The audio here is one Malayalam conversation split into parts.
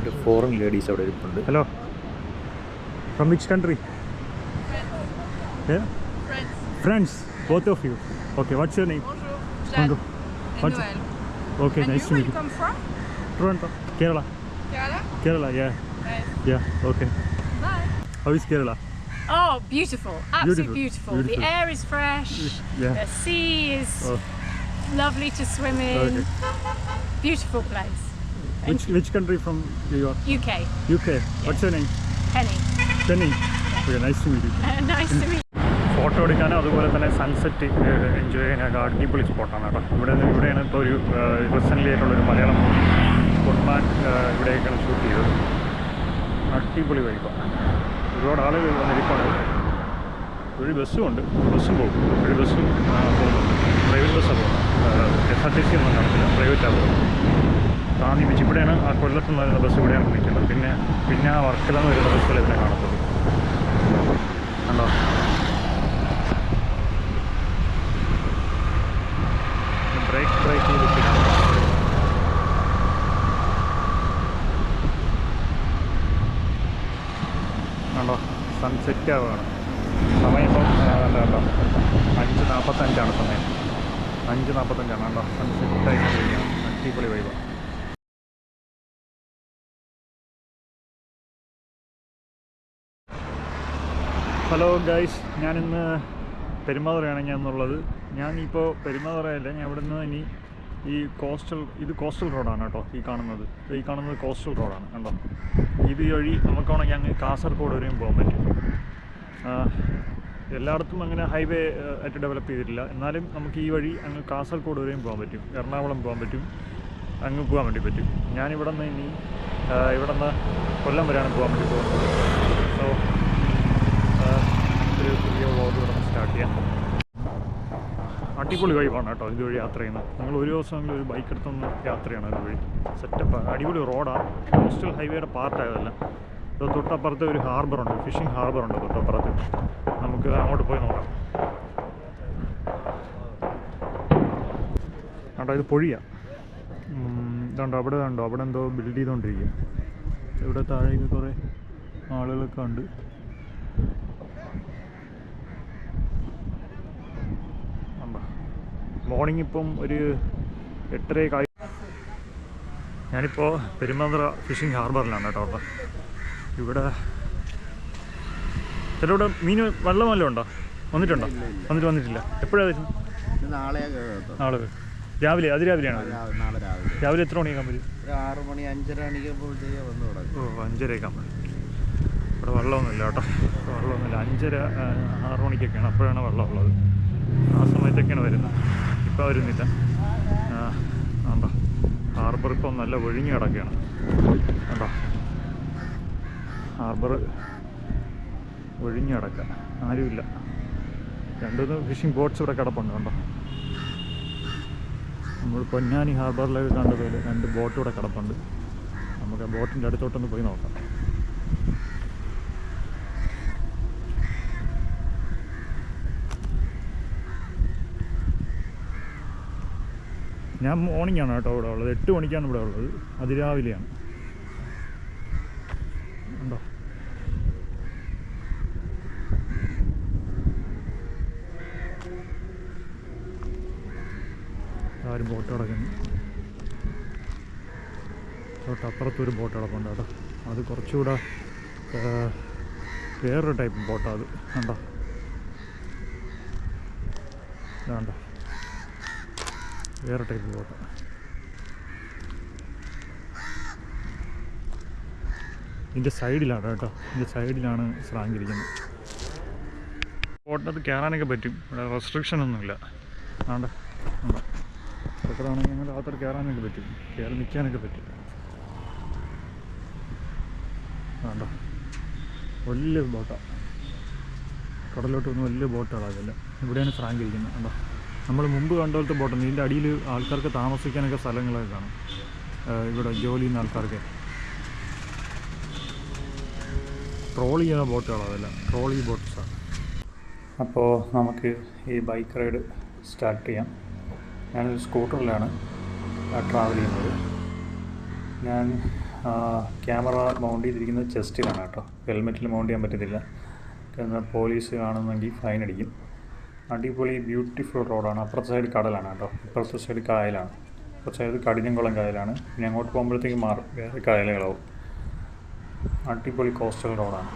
2 foreign ladies അവിടെ ഇരിപ്പുണ്ട്. Hello. From which country? Yeah? Friends. Both of you. Okay, what's your name? Bonjour. What's Noël. Okay, And nice to where meet you you. come from? Toronto. Kerala. Kerala? Kerala, yeah. Nice. Yeah, okay. Bye. How is Kerala? Oh, beautiful. Absolutely Beautiful. beautiful. The air is fresh. Yeah. The sea is Oh, lovely to swim in. okay. Beautiful place. Which country from you are? UK. UK. What's your name? Penny. Penny. Okay, nice to meet you. Nice to meet you. Photo എടുക്കാനും അതുപോലെ തന്നെ സൺസെറ്റ് എൻജോയ് ചെയ്യാനൊക്കെ അടിപൊളി സ്പോട്ടാണ് കേട്ടോ. ഇവിടെയാണ് ഇപ്പോൾ ഒരു റീസെൻ്റ്ലി ആയിട്ടുള്ളൊരു മലയാളം ഫുട്മാൻ ഇവിടെയൊക്കെയാണ് ഷൂട്ട് ചെയ്തത്. അടിപൊളി വൈബാണ്. ഒരുപാട് ആളുകൾ വന്നിരിപ്പാണ്. ഒരു ബസ്സും ഉണ്ട്, ബസ്സും പോകും. ഒരു ബസ്സും പോകുന്നുണ്ട്. പ്രൈവറ്റ് ബസ്സാണ് പോകുന്നത്. KSRTC ഒന്നും കാണത്തില്ല, പ്രൈവറ്റാണ് പോകുന്നത്. റാന്നി ബീച്ച് ഇവിടെയാണ് ആ കൊല്ലത്ത് നിന്ന് വരുന്ന ബസ് ഇവിടെയാണ് നിൽക്കുന്നത്. പിന്നെ ആ വർക്കിലെന്ന് വരുന്ന ബസ്സുകൾ ഇതിനെ കാണത്തുള്ളൂ. കണ്ടോ? ബ്രേക്ക് ചെയ്തിട്ട് കണ്ടോ സൺസെറ്റ് ആവുകയാണ്. സമയം ഇപ്പം കണ്ടോ 5:45 സമയം. 5:45 കണ്ടോ സൺസെറ്റ് ആയിക്കൊണ്ടിരിക്കുകയാണ്. അടിപൊളി വൈബാണ്. ഹലോ ഗൈസ്, ഞാനിന്ന് പെരുമാതുറയാണ് ഞാനുള്ളത്. ഞാനിപ്പോൾ പെരുമാതുറയല്ല, ഞാൻ ഇവിടെ നിന്ന് ഇനി ഈ കോസ്റ്റൽ റോഡാണ് കേട്ടോ. ഈ കാണുന്നത് കോസ്റ്റൽ റോഡാണ് കണ്ടോ. ഇത് വഴി നമുക്കാണെങ്കിൽ അങ്ങ് കാസർഗോഡ് വരെയും പോകാൻ പറ്റും. എല്ലായിടത്തും അങ്ങനെ ഹൈവേ ആയിട്ട് ഡെവലപ്പ് ചെയ്തിട്ടില്ല. എന്നാലും നമുക്ക് ഈ വഴി അങ്ങ് കാസർഗോഡ് വരെയും പോകാൻ പറ്റും, എറണാകുളം പോകാൻ പറ്റും, അങ്ങ് പോകാൻ വേണ്ടി പറ്റും. ഞാനിവിടെ നിന്ന് ഇനി ഇവിടെ നിന്ന് കൊല്ലം വരെയാണ് പോകാൻ വേണ്ടി പോകുന്നത്. സോ ഒരു പുതിയ വ്ളോഗ് ഇവിടെ നിന്ന് സ്റ്റാർട്ട് ചെയ്യാം. അടിപൊളി വൈബാണ് കേട്ടോ ഇതുവഴി യാത്ര ചെയ്യുന്നത്. നിങ്ങൾ ഒരു ദിവസമെങ്കിലും ഒരു ബൈക്ക് എടുത്തൊന്ന് യാത്രയാണ് ഇതുവഴി. സെറ്റപ്പാണ്, അടിപൊളി റോഡാണ്. കോസ്റ്റൽ ഹൈവേയുടെ പാർട്ടായതല്ല. തൊട്ടപ്പുറത്ത് ഒരു ഹാർബറുണ്ട്, ഫിഷിംഗ് ഹാർബറുണ്ട് തൊട്ടപ്പുറത്ത്. നമുക്ക് അങ്ങോട്ട് പോയി നോക്കാം. കേട്ടോ ഇത് പൊഴിയാണ്. ഇതുണ്ടോ അവിടെ എന്തോ ബിൽഡ് ചെയ്തുകൊണ്ടിരിക്കുക. ഇവിടെ താഴേക്ക് കുറേ ആളുകളൊക്കെ ഉണ്ട്. മോർണിംഗ് ഇപ്പം ഒരു 8:30 ഞാനിപ്പോൾ പെരുമാതുറ ഫിഷിംഗ് ഹാർബറിലാണ് കേട്ടോ. ഇവിടെ ചിലവിടെ വെള്ളം വല്ലതും ഉണ്ടോ? വന്നിട്ടില്ല. എപ്പോഴാണ് നാളെ രാവിലെ? അതിരാവിലെയാണ്. രാവിലെ എത്ര മണിയാക്കാൻ പറ്റും? 6 മണി 5:30 മണിക്കുമ്പോഴത്തേക്ക് വന്ന് തുടങ്ങും. 5:30 ആക്കാൻ പറ്റും. ഇവിടെ വെള്ളമൊന്നുമില്ല കേട്ടോ. 5:30 6 മണിക്കൊക്കെയാണ്, അപ്പോഴാണ് വെള്ളമുള്ളത്. ആ സമയത്തൊക്കെയാണ് വരുന്നത്. ഇപ്പോൾ വരുന്നില്ല. കണ്ടോ ഹാർബർ ഇപ്പം നല്ല ഒഴിഞ്ഞു കിടക്കുകയാണ്. കണ്ടോ ഹാർബർ ഒഴിഞ്ഞു കിടക്കുക, ആരുമില്ല. 2 ഫിഷിംഗ് ബോട്ട്സ് ഇവിടെ കിടപ്പുണ്ട്. കണ്ടോ നമ്മൾ പൊന്നാനി ഹാർബറിലൊക്കെ കണ്ടതുപോലെ 2 ബോട്ട് ഇവിടെ കിടപ്പുണ്ട്. നമുക്ക് ആ ബോട്ടിൻ്റെ അടുത്തോട്ടൊന്ന് പോയി നോക്കാം. ഞാൻ മോർണിംഗാണ് കേട്ടോ ഇവിടെ ഉള്ളത്. 8 മണിക്കാണ് ഇവിടെ ഉള്ളത്. അതിരാവിലെയാണ്. ഉണ്ടോ ആരും ബോട്ട് കിടക്കുന്നു. തൊട്ടപ്പുറത്തൊരു ബോട്ട് കിടപ്പുണ്ട് കേട്ടോ. അത് കുറച്ചുകൂടെ വേറൊരു ടൈപ്പ് ബോട്ടാണ് അത്. കണ്ടോ വേണ്ട വേറെ ടൈപ്പ് ബോട്ട്. ഇതിൻ്റെ സൈഡിലാണ് കേട്ടോ. ഇതിൻ്റെ സൈഡിലാണ് സ്രാങ്കിരിക്കുന്നത്. ബോട്ടിനകത്ത് കയറാനൊക്കെ പറ്റും. ഇവിടെ റെസ്ട്രിക്ഷനൊന്നുമില്ല. ആണ്ട് ഉണ്ടോ ഇതൊക്കെയാണെങ്കിൽ ഞങ്ങളുടെ അകത്തോട്ട് കയറാനൊക്കെ പറ്റും, കയറി നിൽക്കാനൊക്കെ പറ്റും. ആണ്ടോ വലിയ ബോട്ടാണ്. കടലോട്ട് വന്ന് വലിയ ബോട്ടുകളാണ് അതെല്ലാം. ഇവിടെയാണ് സ്രാങ്കിരിക്കുന്നത്. കണ്ടോ നമ്മൾ മുമ്പ് കണ്ട പോലത്തെ ബോട്ടൊന്നും. ഇതിൻ്റെ അടിയിൽ ആൾക്കാർക്ക് താമസിക്കാനൊക്കെ സ്ഥലങ്ങളൊക്കെ കാണും. ഇവിടെ ജോലി ചെയ്യുന്ന ആൾക്കാർക്ക് ട്രോൾ ചെയ്യുന്ന ബോട്ടുകളാണ് അതെല്ലാം. ട്രോളി ബോട്ട്സാണ്. അപ്പോൾ നമുക്ക് ഈ ബൈക്ക് റൈഡ് സ്റ്റാർട്ട് ചെയ്യാം. ഞാനൊരു സ്കൂട്ടറിലാണ് ട്രാവൽ ചെയ്യുന്നത്. ഞാൻ ക്യാമറ മൗണ്ട് ചെയ്തിരിക്കുന്നത് ചെസ്റ്റിലാണ് കേട്ടോ. ഹെൽമെറ്റിൽ മൗണ്ട് ചെയ്യാൻ പറ്റത്തില്ല. എന്നാൽ പോലീസ് കാണുന്നെങ്കിൽ ഫൈൻ അടിക്കും. അടിപൊളി ബ്യൂട്ടിഫുൾ റോഡാണ്. അപ്പുറത്തെ സൈഡ് കടലാണ് കേട്ടോ, ഇപ്പുറത്തെ സൈഡ് കായലാണ്. ഇപ്പുറത്തെ സൈഡ് കടിഞ്ഞംകുളം കായലാണ്. പിന്നെ അങ്ങോട്ട് പോകുമ്പോഴത്തേക്ക് മാറും, വേറെ കായലുകളാവും. അടിപൊളി കോസ്റ്റൽ റോഡാണ്.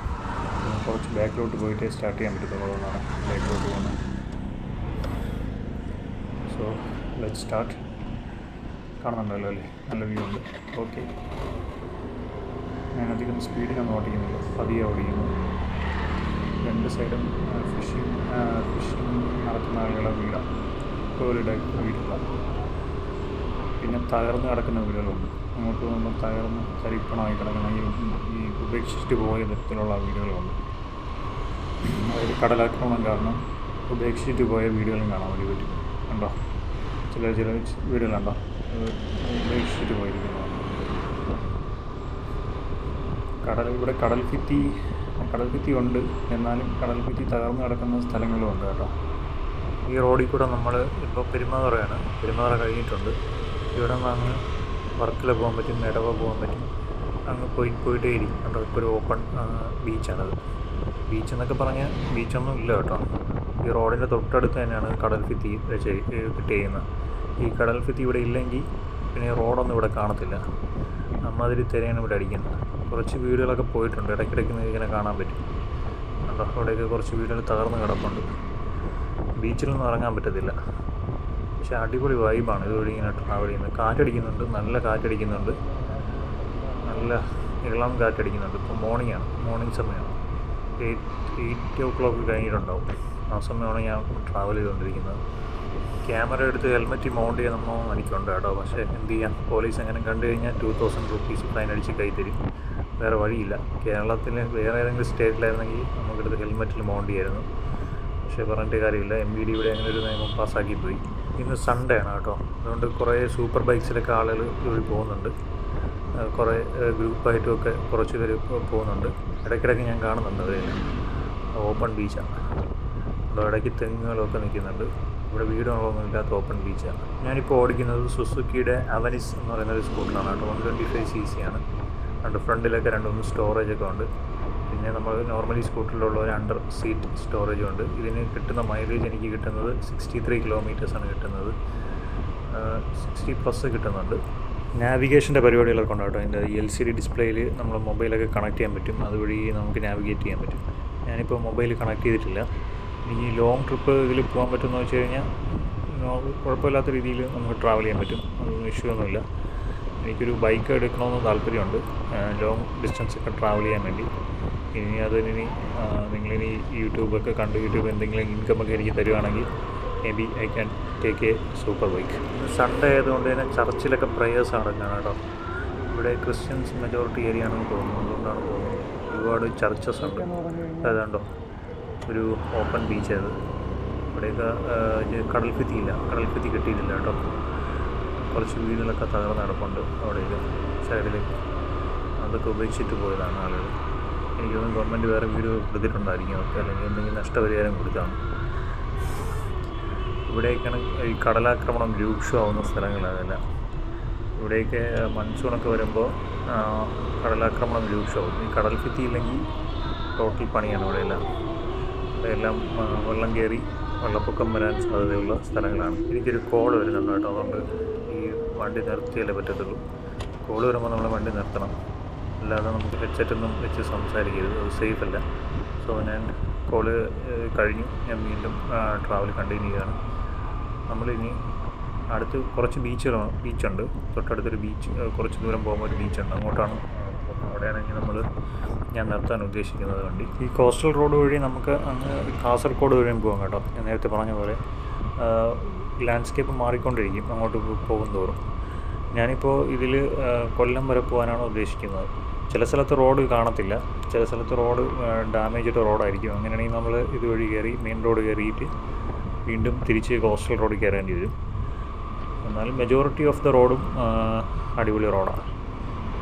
കുറച്ച് ബാക്കിലോട്ട് പോയിട്ട് സ്റ്റാർട്ട് ചെയ്യാൻ പറ്റത്തുള്ളൂ, അതുകൊണ്ടാണ് ബാക്കിലോട്ട് പോകുന്നത്. So let start. കാണുന്നുണ്ടല്ലോ അല്ലേ, നല്ല വ്യൂ ഉണ്ട്. ഓക്കെ, ഞാൻ അധികം സ്പീഡിനൊന്നും ഓടിക്കുന്നില്ല, പതിയെ ഓടിക്കുന്നു. രണ്ട് സൈഡും ഫിഷിങ് നടത്തുന്ന ആളുകളെ വീടാണ്, ടോയ്ലറ്റ് വീടില്ല. പിന്നെ തകർന്ന് കിടക്കുന്ന വീടുകളുണ്ട്. അങ്ങോട്ട് പോകുമ്പോൾ തകർന്ന് തരിപ്പണമായി കിടക്കുന്ന ഈ ഉപേക്ഷിച്ചിട്ട് പോയ തരത്തിലുള്ള വീടുകളുണ്ട്. അതായത് കടലാക്രമണം കാരണം ഉപേക്ഷിച്ചിട്ട് പോയ വീടുകളും കാണാൻ വേണ്ടി പറ്റും. കണ്ടോ, ചില വീടുകളുണ്ടോ ഉപേക്ഷിച്ചിട്ട് പോയിരിക്കുന്നതാണ്. ഇവിടെ കടൽ ഭിത്തി ഉണ്ട്, എന്നാലും കടൽ ഭിത്തി തകർന്ന് കിടക്കുന്ന സ്ഥലങ്ങളും ഉണ്ട് കേട്ടോ. ഈ റോഡിൽ കൂടെ നമ്മൾ ഇപ്പോൾ പെരുമാതുറയാണ്, പെരുമാതുറ കഴിഞ്ഞിട്ടുണ്ട്. ഇവിടെ നിന്ന് അങ്ങ് വർക്കല പോകാൻ പറ്റും, ഇടവ പോകാൻ പറ്റും. അങ്ങ് പോയിട്ടേ ഇരിക്കും കേട്ടോ. ഇപ്പോൾ ഒരു ഓപ്പൺ ബീച്ചാണത്. ബീച്ച് എന്നൊക്കെ പറഞ്ഞാൽ ബീച്ചൊന്നും ഇല്ല കേട്ടോ. ഈ റോഡിൻ്റെ തൊട്ടടുത്ത് തന്നെയാണ് കടൽ ഭിത്തി ഫിറ്റ് ചെയ്യുന്നത്. ഈ കടൽ ഭിത്തി ഇവിടെ ഇല്ലെങ്കിൽ പിന്നെ റോഡൊന്നും ഇവിടെ കാണത്തില്ല. അമ്മാതിരി തിരയാണ് ഇവിടെ അടിക്കുന്നത്. കുറച്ച് വീടുകളൊക്കെ പോയിട്ടുണ്ട്, ഇടയ്ക്കിടയ്ക്ക് ഇങ്ങനെ കാണാൻ പറ്റും കേട്ടോ. അവിടെയൊക്കെ കുറച്ച് വീടുകൾ തകർന്ന് കിടപ്പുണ്ട്. ബീച്ചിലൊന്നും ഇറങ്ങാൻ പറ്റത്തില്ല. പക്ഷേ അടിപൊളി വൈബാണ് ഇതുവഴി ഇങ്ങനെ ട്രാവൽ ചെയ്യുന്നത്. കാറ്റടിക്കുന്നുണ്ട്, നല്ല കാറ്റടിക്കുന്നുണ്ട്, നല്ല ഇളം കാറ്റടിക്കുന്നുണ്ട്. ഇപ്പോൾ മോർണിംഗ് സമയമാണ്. 8 o'clock കഴിഞ്ഞിട്ടുണ്ടാവും. ആ സമയമാണ് ഞാൻ ട്രാവൽ ചെയ്തുകൊണ്ടിരിക്കുന്നത്. ക്യാമറ എടുത്ത് ഹെൽമെറ്റ് മൗണ്ട് ചെയ്യാൻ നമ്മൾ എനിക്കുണ്ട് കേട്ടോ. പക്ഷേ എന്ത് ചെയ്യാം, പോലീസ് എങ്ങനെ കണ്ടു കഴിഞ്ഞാൽ 2000 rupees ഫൈൻ അടിച്ച് കൈ തരും. വേറെ വഴിയില്ല. കേരളത്തിൽ വേറെ ഏതെങ്കിലും സ്റ്റേറ്റിലായിരുന്നെങ്കിൽ നമുക്കെടുത്ത് ഹെൽമെറ്റിൽ മൗണ്ട് ചെയ്യായിരുന്നു. പക്ഷേ പറഞ്ഞിട്ട് കാര്യമില്ല, MVD ഇവിടെ അങ്ങനെ ഒരു നിയമം പാസ്സാക്കി പോയി. ഇന്ന് സൺഡേ ആണ് കേട്ടോ, അതുകൊണ്ട് കുറേ സൂപ്പർ ബൈക്സിലൊക്കെ ആളുകൾ ഇതുവഴി പോകുന്നുണ്ട്. കുറേ ഗ്രൂപ്പായിട്ടുമൊക്കെ കുറച്ച് പേര് പോകുന്നുണ്ട്. ഇടയ്ക്കിടയ്ക്ക് ഞാൻ കാണുന്നുണ്ട്. അതെല്ലാം ഓപ്പൺ ബീച്ചാണ്. ഇടയ്ക്ക് തെങ്ങുകളൊക്കെ നിൽക്കുന്നുണ്ട്. ഇവിടെ വീടുകളൊന്നും ഇല്ലാത്ത ഓപ്പൺ ബീച്ചാണ്. ഞാനിപ്പോൾ ഓടിക്കുന്നത് സുസുക്കിയുടെ അവനിസ് എന്ന് പറയുന്നൊരു സ്കൂട്ടറാണ് കേട്ടോ. 125cc ആണ്. രണ്ട് ഫ്രണ്ടിലൊക്കെ 2-3 സ്റ്റോറേജൊക്കെ ഉണ്ട്. പിന്നെ നമ്മൾ നോർമലി സ്കൂട്ടറിലുള്ള ഒരു അണ്ടർ സീറ്റ് സ്റ്റോറേജും ഉണ്ട്. ഇതിന് കിട്ടുന്ന മൈലേജ് എനിക്ക് കിട്ടുന്നത് 63 കിലോമീറ്റേഴ്സാണ് കിട്ടുന്നത്. 60+ കിട്ടുന്നുണ്ട്. നാവിഗേഷൻ്റെ പരിപാടികളൊക്കെ ഉണ്ട് കേട്ടോ. അതിൻ്റെ LCD ഡിസ്പ്ലേയിൽ നമ്മൾ മൊബൈലൊക്കെ കണക്ട് ചെയ്യാൻ പറ്റും. അതുവഴി നമുക്ക് നാവിഗേറ്റ് ചെയ്യാൻ പറ്റും. ഞാനിപ്പോൾ മൊബൈൽ കണക്ട് ചെയ്തിട്ടില്ല. ഈ ലോങ് ട്രിപ്പ് ഇതിൽ പോകാൻ പറ്റുമെന്ന് വെച്ച് കഴിഞ്ഞാൽ കുഴപ്പമില്ലാത്ത രീതിയിൽ നമുക്ക് ട്രാവൽ ചെയ്യാൻ പറ്റും. അതൊന്നും ഇഷ്യൂ ഒന്നുമില്ല. എനിക്കൊരു ബൈക്ക് എടുക്കണമെന്ന് താല്പര്യമുണ്ട്, ലോങ് ഡിസ്റ്റൻസൊക്കെ ട്രാവൽ ചെയ്യാൻ വേണ്ടി. നിങ്ങളിനി യൂട്യൂബൊക്കെ കണ്ട് യൂട്യൂബ് എന്തെങ്കിലും ഇൻകമൊക്കെ എനിക്ക് തരുവാണെങ്കിൽ may be I can take A super bike. Sunday ആയതുകൊണ്ട് തന്നെ ചർച്ചിലൊക്കെ പ്രേയേഴ്സ് നടക്കുകയാണ് കേട്ടോ. ഇവിടെ ക്രിസ്ത്യൻസ് മെജോറിറ്റി ഏരിയ ആണെന്ന് തോന്നുന്നു, അതുകൊണ്ടാണ് തോന്നുന്നത്. ഒരുപാട് ചർച്ചസ് ഉണ്ട്. അതുകൊണ്ടോ ഒരു ഓപ്പൺ ബീച്ച് അത്. ഇവിടെയൊക്കെ കടൽ ഭിത്തി കിട്ടിയിട്ടില്ല കേട്ടോ. കുറച്ച് വീടുകളൊക്കെ തകർന്ന് കിടപ്പുണ്ട് അവിടെയൊക്കെ സൈഡിലേക്ക്. അതൊക്കെ ഉപേക്ഷിച്ചിട്ട് പോയതാണ് ആളുകൾ. എനിക്കൊന്നും ഗവൺമെൻറ് വേറെ വീട് കൊടുത്തിട്ടുണ്ടായിരിക്കും ഒക്കെ, അല്ലെങ്കിൽ എന്തെങ്കിലും നഷ്ടപരിഹാരം കൊടുത്താണ്. ഇവിടെയൊക്കെയാണ് ഈ കടലാക്രമണം രൂക്ഷമാവുന്ന സ്ഥലങ്ങളതെല്ലാം. ഇവിടെയൊക്കെ മൺസൂണൊക്കെ വരുമ്പോൾ കടലാക്രമണം രൂക്ഷമാവും. ഈ കടൽ ഭിത്തി ഇല്ലെങ്കിൽ ടോട്ടൽ പണിയാണ് ഇവിടെയെല്ലാം. ഇവിടെയെല്ലാം വെള്ളം കയറി വെള്ളപ്പൊക്കം വരാൻ സാധ്യതയുള്ള സ്ഥലങ്ങളാണ്. എനിക്കൊരു കോൾ വരുന്നുണ്ട് കേട്ടോ, അതുകൊണ്ട് ഈ വണ്ടി നിർത്തിയാലേ പറ്റത്തുള്ളൂ. കോൾ വരുമ്പോൾ നമ്മൾ വണ്ടി നിർത്തണം, അല്ലാതെ നമുക്ക് ഹെഡ്സെറ്റൊന്നും വെച്ച് സംസാരിക്കരുത്, അത് സേഫ് അല്ല. സോ ഞാൻ കോള് കഴിഞ്ഞു, ഞാൻ വീണ്ടും ട്രാവൽ കണ്ടിന്യൂ ചെയ്യുകയാണ്. നമ്മളിനി അടുത്ത് കുറച്ച് ബീച്ചുണ്ട്. തൊട്ടടുത്തൊരു ബീച്ച്, കുറച്ച് ദൂരം പോകുമ്പോൾ ഒരു ബീച്ചുണ്ട്, അങ്ങോട്ടാണ്. അവിടെയാണെങ്കിൽ ഞാൻ നിർത്താൻ ഉദ്ദേശിക്കുന്നത് വണ്ടി. ഈ കോസ്റ്റൽ റോഡ് വഴി നമുക്ക് അങ്ങ് കാസർഗോഡ് വഴിയും പോകാം കേട്ടോ. ഞാൻ നേരത്തെ പറഞ്ഞ പോലെ ലാൻഡ്സ്കേപ്പ് മാറിക്കൊണ്ടിരിക്കും അങ്ങോട്ട് പോകും തോറും. ഞാനിപ്പോൾ ഇതിൽ കൊല്ലം വരെ പോകാനാണ് ഉദ്ദേശിക്കുന്നത്. ചില സ്ഥലത്ത് റോഡ് കാണത്തില്ല, ചില സ്ഥലത്ത് റോഡ് ഡാമേജ്ഡ് റോഡായിരിക്കും. അങ്ങനെയാണെങ്കിൽ നമ്മൾ ഇതുവഴി കയറി മെയിൻ റോഡ് കയറിയിട്ട് വീണ്ടും തിരിച്ച് കോസ്റ്റൽ റോഡിൽ കയറേണ്ടി വരും. എന്നാലും മെജോറിറ്റി ഓഫ് ദ റോഡും അടിപൊളി റോഡാണ്.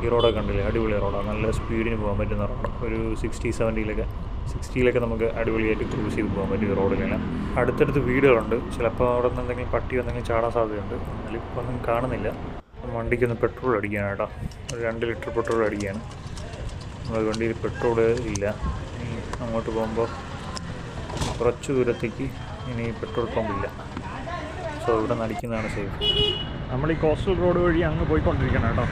ഈ റോഡൊക്കെ കണ്ടില്ലേ, അടിപൊളി റോഡാണ്. നല്ല സ്പീഡിന് പോകാൻ പറ്റുന്ന റോഡാണ്. ഒരു 60-70-ലൊക്കെ നമുക്ക് അടിപൊളിയായിട്ട് ക്രൂസ് ചെയ്ത് പോകാൻ പറ്റും ഈ റോഡിലെല്ലാം. അടുത്തടുത്ത് വീടുകളുണ്ട്. ചിലപ്പോൾ അവിടെ നിന്ന് എന്തെങ്കിലും പട്ടി എന്തെങ്കിലും ചാടാൻ സാധ്യതയുണ്ട്. എന്നാലും ഇപ്പോൾ ഒന്നും കാണുന്നില്ല. വണ്ടിക്കൊന്ന് പെട്രോൾ അടിക്കാനാട്ടോ, ഒരു 2 ലിറ്റർ പെട്രോൾ അടിക്കുകയാണ്. നമ്മുടെ വണ്ടിയിൽ പെട്രോൾ ഇല്ല. ഇനി അങ്ങോട്ട് പോകുമ്പോൾ കുറച്ച് ദൂരത്തേക്ക് ഇനി പെട്രോൾ പമ്പില്ല. സോ ഇവിടെ നിന്ന് അടിക്കുന്നതാണ് സേഫ്. നമ്മൾ ഈ കോസ്റ്റൽ റോഡ് വഴി അങ്ങ് പോയിക്കൊണ്ടിരിക്കുകയാണ് കേട്ടോ.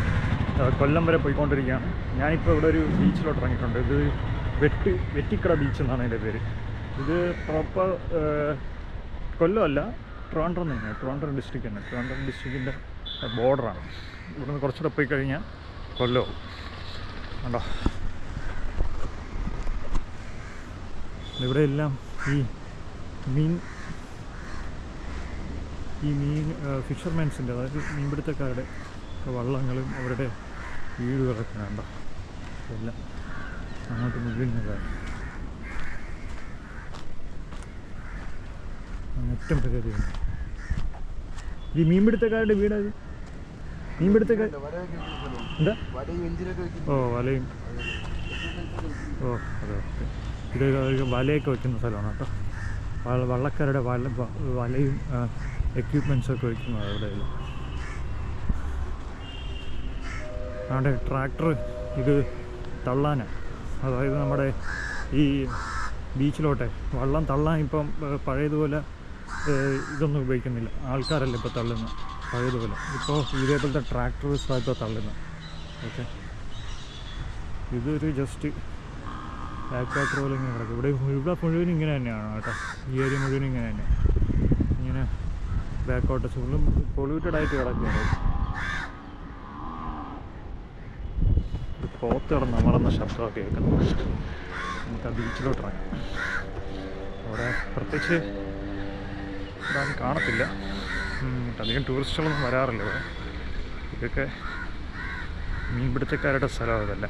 കൊല്ലം വരെ പോയിക്കൊണ്ടിരിക്കുകയാണ്. ഞാനിപ്പോൾ ഇവിടെ ഒരു ബീച്ചിലോട്ട് ഇറങ്ങിയിട്ടുണ്ട്. ഇത് വെറ്റിക്കട ബീച്ച് എന്നാണ് അതിൻ്റെ പേര്. ഇത് പ്രോപ്പർ കൊല്ലമല്ല, ട്രിവാൻഡ്രം തന്നെയാണ്. ട്രിവാൻഡ്രം ഡിസ്ട്രിക്റ്റ് തന്നെ. ട്രിവാൻഡ്രം ഡിസ്ട്രിക്റ്റിൻ്റെ ബോർഡറാണ്. ഇവിടുന്ന് കുറച്ചുകൂടെ പോയി കഴിഞ്ഞാൽ കൊല്ലവും ഉണ്ടോ. ഇവിടെയെല്ലാം ഈ മീൻ ഫിഷർമാൻസിൻ്റെ, അതായത് മീൻപിടുത്തക്കാരുടെ വള്ളങ്ങളും അവരുടെ വീടുകളൊക്കെ ഉണ്ടോ. എല്ലാം അങ്ങോട്ട് മുഴുവൻ ഏറ്റവും പ്രകൃതിയാണ്. ഈ മീൻപിടുത്തക്കാരുടെ വീടത് മീൻപിടുത്തക്കാർ എന്താ? വലയും അതെ. ഇത് വലയൊക്കെ വയ്ക്കുന്ന സ്ഥലമാണ് കേട്ടോ. വള്ളക്കാരുടെ വലയും എക്യുപ്മെൻറ്റ്സൊക്കെ വയ്ക്കുന്നത് എവിടെയല്ല. അവിടെ ട്രാക്ടർ ഇത് തള്ളാനാണ്, അതായത് നമ്മുടെ ഈ ബീച്ചിലോട്ടെ വള്ളം തള്ളാൻ ഇപ്പം പഴയതുപോലെ ഇതൊന്നും ഉപയോഗിക്കുന്നില്ല. ആൾക്കാരല്ല ഇപ്പോൾ തള്ളുന്നത് പഴയതുപോലെ. ഇപ്പോൾ ഇതേപോലത്തെ ട്രാക്ടേഴ്സാണ് ഇപ്പോൾ തള്ളുന്നത്. ഓക്കെ, ഇതൊരു ജസ്റ്റ് ബാക്ക് വാട്ടർ പോലെ ഇങ്ങനെ കിടക്കും. ഇവിടെ മുഴുവൻ ഇങ്ങനെ തന്നെയാണ് കേട്ടോ. ഈ ഏരിയ മുഴുവൻ ഇങ്ങനെ തന്നെ, ഇങ്ങനെ ബാക്ക് വാട്ടേഴ്സ് ഫുള്ളും പൊള്യൂട്ടഡ് ആയിട്ട് കിടക്കുകയാണ്. പോത്ത് കിടന്ന് അമർന്ന ശബ്ദമൊക്കെ കേൾക്കുന്നു. നമുക്ക് ആ ബീച്ചിലോട്ട് ഇറങ്ങാം. അവിടെ പ്രത്യേകിച്ച് ഇതാരും കാണത്തില്ല. അധികം ടൂറിസ്റ്റുകളൊന്നും വരാറില്ല ഇവിടെ. ഇതൊക്കെ മീൻപിടുത്തക്കാരുടെ സ്ഥലമാണ്. ഇതല്ല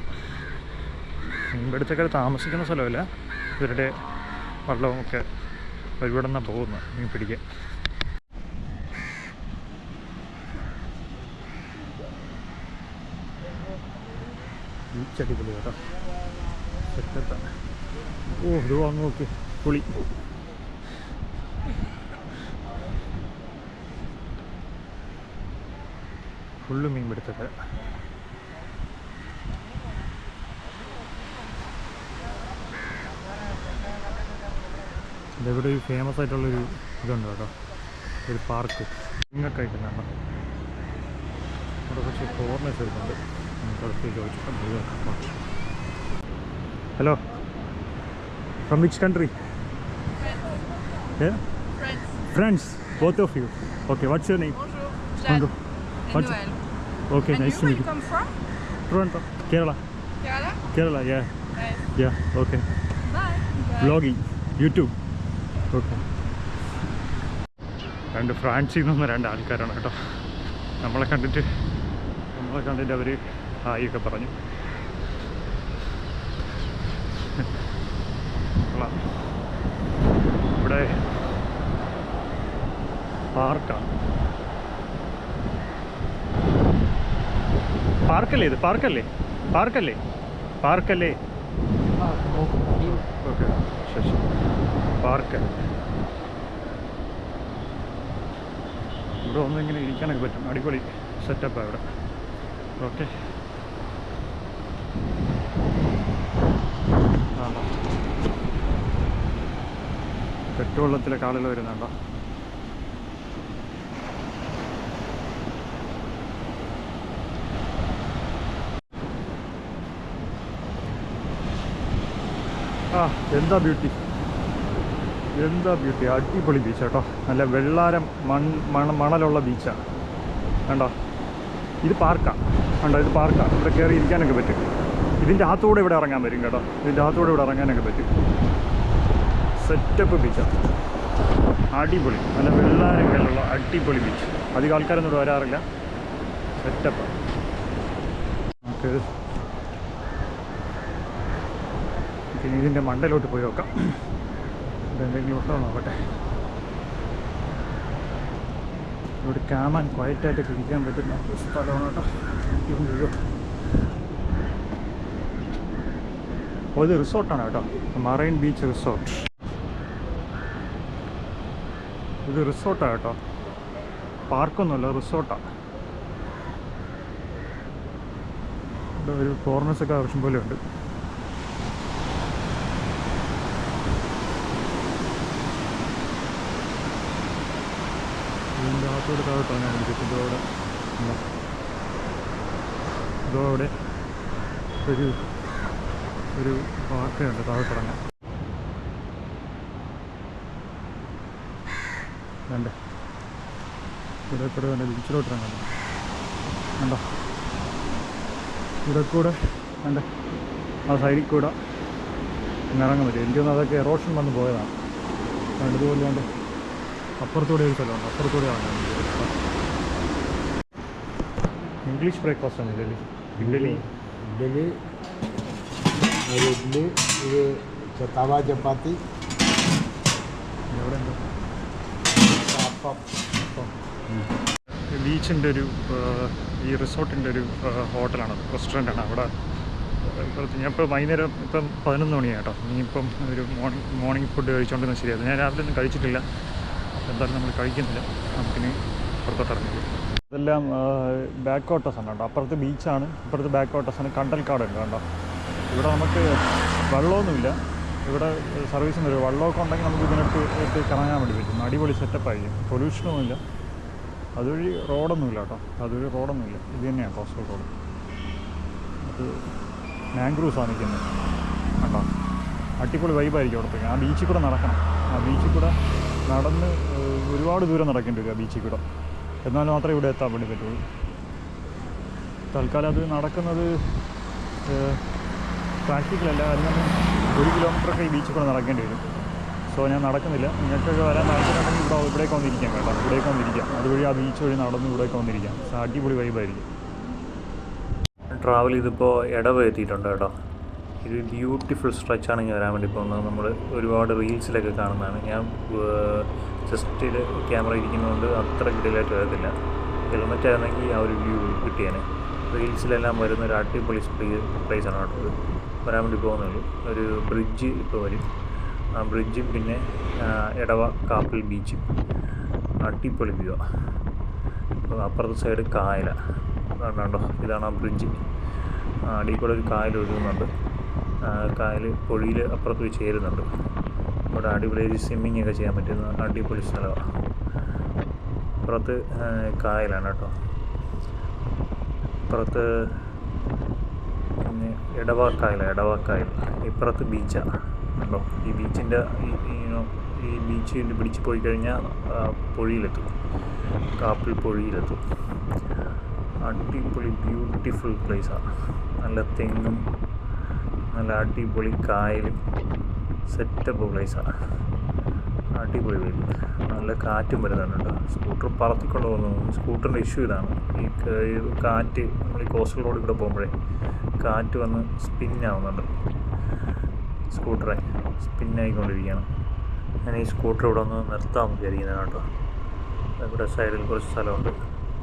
മീൻപിടുത്തക്കാർ താമസിക്കുന്ന സ്ഥലമല്ല, ഇവരുടെ വള്ളവുമൊക്കെ ഇവിടെ നിന്നാണ് പോകുന്നത് മീൻ പിടിക്കാൻ. ബീച്ചടിപൊളി കേട്ടോ, സെറ്റപ്പാണ്. ഇത് വാങ്ങി നോക്കി പുളി. ഫുള്ള് മീൻ പിടുത്തക്കാർ. ഇതെവിടെ ഒരു ഫേമസ് ആയിട്ടുള്ളൊരു ഇതുണ്ട് കേട്ടോ, ഒരു പാർക്ക് ഇങ്ങൊക്കെ ആയിട്ടുണ്ടോ. അവിടെ കുറച്ച് ഫോറിനേഴ്സ് വരുന്നുണ്ട്. Hello. From which country? Yeah? Friends. Both of you. Okay, what's your name? Bonjour. What's Noël. Okay, And nice you, to where meet you you. come from? Toronto, Kerala. Kerala? Kerala, yeah. Nice. Yeah, okay. Bye. Vlogging, YouTube. Okay. രണ്ട് ഫ്രാൻസിൽ നിന്ന് 2 ആൾക്കാരാണ് കേട്ടോ. നമ്മളെ കണ്ടിട്ട് അവർ ഹായൊക്കെ പറഞ്ഞു. ഇവിടെ പാർക്കാണ്. പാർക്കല്ലേ ഓക്കെ, ശരി. പാർക്ക് ഇവിടെ ഒന്നിങ്ങനെ ഇരിക്കാനൊക്കെ പറ്റും. അടിപൊളി സെറ്റപ്പാണ് ഇവിടെ. ഓക്കെ, ആണോ പെട്ടുവെള്ളത്തിലെ കാലുകൾ വരുന്നുണ്ടോ? എന്താ ബ്യൂട്ടി, അടിപൊളി ബീച്ച് കേട്ടോ. നല്ല വെള്ളാരം മണലുള്ള ബീച്ചാണ് കണ്ടോ. ഇത് പാർക്കാണ് കണ്ടോ, ഇത് പാർക്കാണ്. ഇവിടെ കയറി ഇരിക്കാനൊക്കെ പറ്റും. ഇതിൻ്റെ അകത്തൂടെ ഇവിടെ ഇറങ്ങാൻ വരും കേട്ടോ. ഇതിൻ്റെ അകത്തൂടെ ഇവിടെ ഇറങ്ങാനൊക്കെ പറ്റും. സെറ്റപ്പ് ബീച്ചാണ്, അടിപൊളി. നല്ല വെള്ളാരങ്ങളിലുള്ള അടിപൊളി ബീച്ച്. അധികം ആൾക്കാരൊന്നും ഇവിടെ വരാറില്ല. സെറ്റപ്പ്. നമുക്ക് പിന്നെ ഇതിൻ്റെ മണ്ടയിലോട്ട് പോയി നോക്കാം. എന്തെങ്കിലും ഉണ്ടോ നോക്കട്ടെ. ഇവിടെ കാമാൻ ക്വയറ്റായിട്ടൊക്കെ ഇരിക്കാൻ പറ്റുന്ന സ്ഥലമാണ് കേട്ടോ. ഇത് റിസോർട്ടാണ് കേട്ടോ, മറൈൻ ബീച്ച് റിസോർട്ട്. ഇത് റിസോർട്ടാണ് കേട്ടോ, പാർക്കൊന്നുമല്ല, റിസോർട്ടാണ്. ഇവിടെ ഒരു ഫോറിനേഴ്സൊക്കെ ആവശ്യം പോലെ ഉണ്ട്. ഇതിൻ്റെ അകത്തോട് താഴോട്ടാണ് ഞാൻ വിളിച്ചത്. ഇതോടെ ഒരു വാക്കയുണ്ട് താഴോട്ടിറങ്ങാൻ. വേണ്ടേ ഇവിടെ കൂടെ വേണ്ട ബീച്ചിലോട്ടിറങ്ങാൻ വേണ്ട. ഇവിടെ കൂടെ വേണ്ട ആ സൈഡിൽ കൂടെ ഇറങ്ങാൻ പറ്റും. എനിക്കൊന്നും അതൊക്കെ എറോഷൻ വന്ന് പോയതാണ്. ഇതുപോലെ വേണ്ട അപ്പുറത്തൂടെ ഒരു സ്ഥലമുണ്ട്, അപ്പുറത്തൂടെ ഇറങ്ങാൻ പറ്റും. ഇംഗ്ലീഷ് ബ്രേക്ക്ഫാസ്റ്റ് ആണ് ഇഡലി. ഇഡ്ഡലി ഒരു ഇഡ്ഡലി, ഇത് തവ ചപ്പാത്തി, എവിടെ ഉണ്ട് അപ്പം. ബീച്ചിൻ്റെ ഒരു ഈ റിസോർട്ടിൻ്റെ ഒരു ഹോട്ടലാണത്, റെസ്റ്റോറൻ്റാണ്. അവിടെ ഞാൻ ഇപ്പോൾ വൈകുന്നേരം ഇപ്പം 11 മണിയാണ് കേട്ടോ. ഇനിയിപ്പം ഒരു മോർണിംഗ് ഫുഡ് കഴിച്ചുകൊണ്ടിരുന്നത് ശരിയായിരുന്നു. ഞാൻ രാവിലെ ഒന്നും കഴിച്ചിട്ടില്ല, എന്തായാലും നമ്മൾ കഴിക്കുന്നില്ല. നമുക്കിനി പുറത്തോട്ട് ഇറങ്ങി. ഇതെല്ലാം ബാക്ക് വാട്ടേഴ്സാണ് കേട്ടോ. അപ്പുറത്ത് ബീച്ചാണ്, ഇപ്പുറത്ത് ബാക്ക് വാട്ടേഴ്സാണ്. കണ്ടൽക്കാടുണ്ട് കേട്ടോ. ഇവിടെ നമുക്ക് വെള്ളമൊന്നുമില്ല. ഇവിടെ സർവീസും വരും. വെള്ളമൊക്കെ ഉണ്ടെങ്കിൽ നമുക്ക് ഇതിനകത്ത് കറങ്ങാൻ വേണ്ടി പറ്റും. അടിപൊളി സെറ്റപ്പായിരിക്കും. പൊല്യൂഷനൊന്നുമില്ല. അതുവഴി റോഡൊന്നുമില്ല കേട്ടോ. അതുവഴി റോഡൊന്നുമില്ല. ഇത് തന്നെയാണ് കോസ്റ്റൽ റോഡ്. അത് മാംഗ്രൂവ്സാണ് നിൽക്കുന്നത് കേട്ടോ. അടിപൊളി വൈബായിരിക്കും അവിടത്തേക്ക്. ആ ബീച്ചിൽ കൂടെ നടക്കണം. ആ ബീച്ചിൽ കൂടെ നടന്ന് ഒരുപാട് ദൂരം നടക്കേണ്ടി വരും ആ ബീച്ചിൽ കൂടെ. എന്നാലും മാത്രമേ ഇവിടെ എത്താൻ വേണ്ടി പറ്റുള്ളൂ. തൽക്കാലം അത് നടക്കുന്നത് പ്രാക്ടിക്കലല്ല. അതിനൊന്നും 1 കിലോമീറ്ററൊക്കെ ഈ ബീച്ചിൽ കൂടെ നടക്കേണ്ടി വരും. സോ ഞാൻ നടക്കുന്നില്ല. നിങ്ങൾക്കൊക്കെ വരാൻ താല്പര്യമുണ്ടെങ്കിൽ ഇവിടേക്ക് വന്നിരിക്കാം കേട്ടോ. ഇവിടേക്ക് വന്നിരിക്കാം. അതുവഴി ആ ബീച്ച് വഴി നടന്ന് ഇവിടേക്ക് വന്നിരിക്കാം. അടിപൊളി വൈബായിരിക്കും. ട്രാവൽ ചെയ്തിപ്പോൾ ഇടവ് എത്തിയിട്ടുണ്ട് കേട്ടോ. ഇത് ബ്യൂട്ടിഫുൾ സ്ട്രെച്ചാണ് ഇങ്ങനെ വരാൻ വേണ്ടി പോകുന്നത്. നമ്മൾ ഒരുപാട് റീൽസിലൊക്കെ കാണുന്നതാണ്. ഞാൻ ജസ്റ്റ് ക്യാമറ ഇരിക്കുന്നതുകൊണ്ട് അത്ര കിടിലായിട്ട് വരത്തില്ല. ഹെൽമെറ്റ് ആയിരുന്നെങ്കിൽ ആ ഒരു വ്യൂ കിട്ടിയേനെ. റീൽസിലെല്ലാം വരുന്ന ഒരു അടിപൊളി പ്ലേസാണ് കേട്ടോ. ഇത് വരാൻ വേണ്ടി പോകുന്നുള്ളൂ. ഒരു ബ്രിഡ്ജ് ഇപ്പോൾ വരും. ആ ബ്രിഡ്ജും പിന്നെ എടവ കാപ്പിൽ ബീച്ചും അടിപൊളി വ്യൂ. അപ്പോൾ അപ്പുറത്തെ സൈഡ് കായല കണ്ടോ. ഇതാണ് ആ ബ്രിഡ്ജ്. അടിയിൽ കൂടെ ഒരു കായൽ ഒഴുകുന്നുണ്ട്. കായൽ പൊഴിയിൽ അപ്പുറത്ത് പോയി ചേരുന്നുണ്ട്. അവിടെ അടിപൊളി സ്വിമ്മിങ് ഒക്കെ ചെയ്യാൻ പറ്റുന്ന അടിപൊളി സ്ഥലമാണ്. അപ്പുറത്ത് കായലാണ് കേട്ടോ. അപ്പുറത്ത് പിന്നെ എടവാക്കായൽ. ഇപ്പുറത്ത് ബീച്ചാണ് കേട്ടോ. ഈ ബീച്ചിൻ്റെ ഈ ബീച്ചിൽ പിടിച്ച് പോയി കഴിഞ്ഞാൽ പൊഴിയിലെത്തും, കാപ്പിൽ പൊഴിയിലെത്തും. അടിപൊളി ബ്യൂട്ടിഫുൾ പ്ലേസാണ്. നല്ല തെങ്ങും നല്ല അടിപൊളി കായലും സെറ്റപ്പ് പ്ലേസാണ്. അടിപൊളി വരും. നല്ല കാറ്റും വരുന്നുണ്ട് കേട്ടോ. സ്കൂട്ടർ പറത്തിക്കൊണ്ട് പോകുന്നു. സ്കൂട്ടറിൻ്റെ ഇഷ്യൂ ഇതാണ്. ഈ കാറ്റ് നമ്മൾ ഈ കോസ്റ്റൽ റോഡിൽ കൂടെ പോകുമ്പോഴേ കാറ്റ് വന്ന് സ്പിന്നാവുന്നുണ്ട്. സ്കൂട്ടറെ സ്പിന്നായിക്കൊണ്ടിരിക്കുകയാണ്. ഞാൻ ഈ സ്കൂട്ടർ ഇവിടെ ഒന്ന് നിർത്താമെന്ന് വിചാരിക്കുന്നതാണ് കേട്ടോ. ഇവിടെ സൈഡിൽ കുറച്ച് സ്ഥലമുണ്ട്,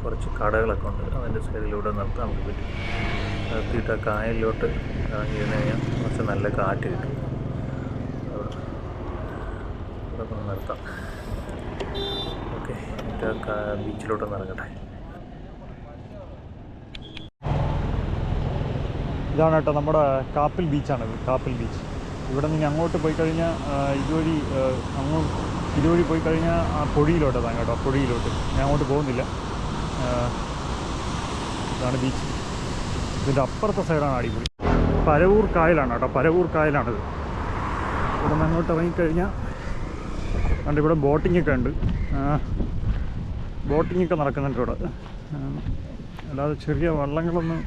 കുറച്ച് കടകളൊക്കെ ഉണ്ട്. അതിൻ്റെ സൈഡിലൂടെ നിർത്താൻ വേണ്ടി പറ്റും. നിർത്തിയിട്ട് ആ കായലിലോട്ട് ഇറങ്ങിയിരുന്നു കഴിഞ്ഞാൽ കുറച്ച് നല്ല കാറ്റ് കിട്ടും. ഇവിടെ ഒന്ന് നിർത്താം. ഓക്കെ, എന്നിട്ട് ബീച്ചിലോട്ടൊന്ന് ഇറങ്ങട്ടെ. ഇതാണ് കേട്ടോ നമ്മുടെ കാപ്പിൽ ബീച്ചാണിത്. കാപ്പിൽ ബീച്ച്. ഇവിടെ നിന്ന് അങ്ങോട്ട് പോയി കഴിഞ്ഞാൽ ഇതുവഴി പോയി കഴിഞ്ഞാൽ ആ പൊഴിയിലോട്ടാണ് കേട്ടോ. പൊഴിയിലോട്ട് ഞാൻ അങ്ങോട്ട് പോകുന്നില്ല. ഇതാണ് ബീച്ച്. ഇതിൻ്റെ അപ്പുറത്തെ സൈഡാണ് അടിപൊളി. പരവൂർ കായലാണ് കേട്ടോ. പരവൂർ കായലാണിത്. ഇവിടെ നിന്ന് അങ്ങോട്ട് ഇറങ്ങിക്കഴിഞ്ഞാൽ കണ്ട് ഇവിടെ ബോട്ടിങ്ങൊക്കെ ഉണ്ട്. ബോട്ടിങ്ങൊക്കെ നടക്കുന്നുണ്ട് ഇവിടെ. അല്ലാതെ ചെറിയ വള്ളങ്ങളൊന്നും.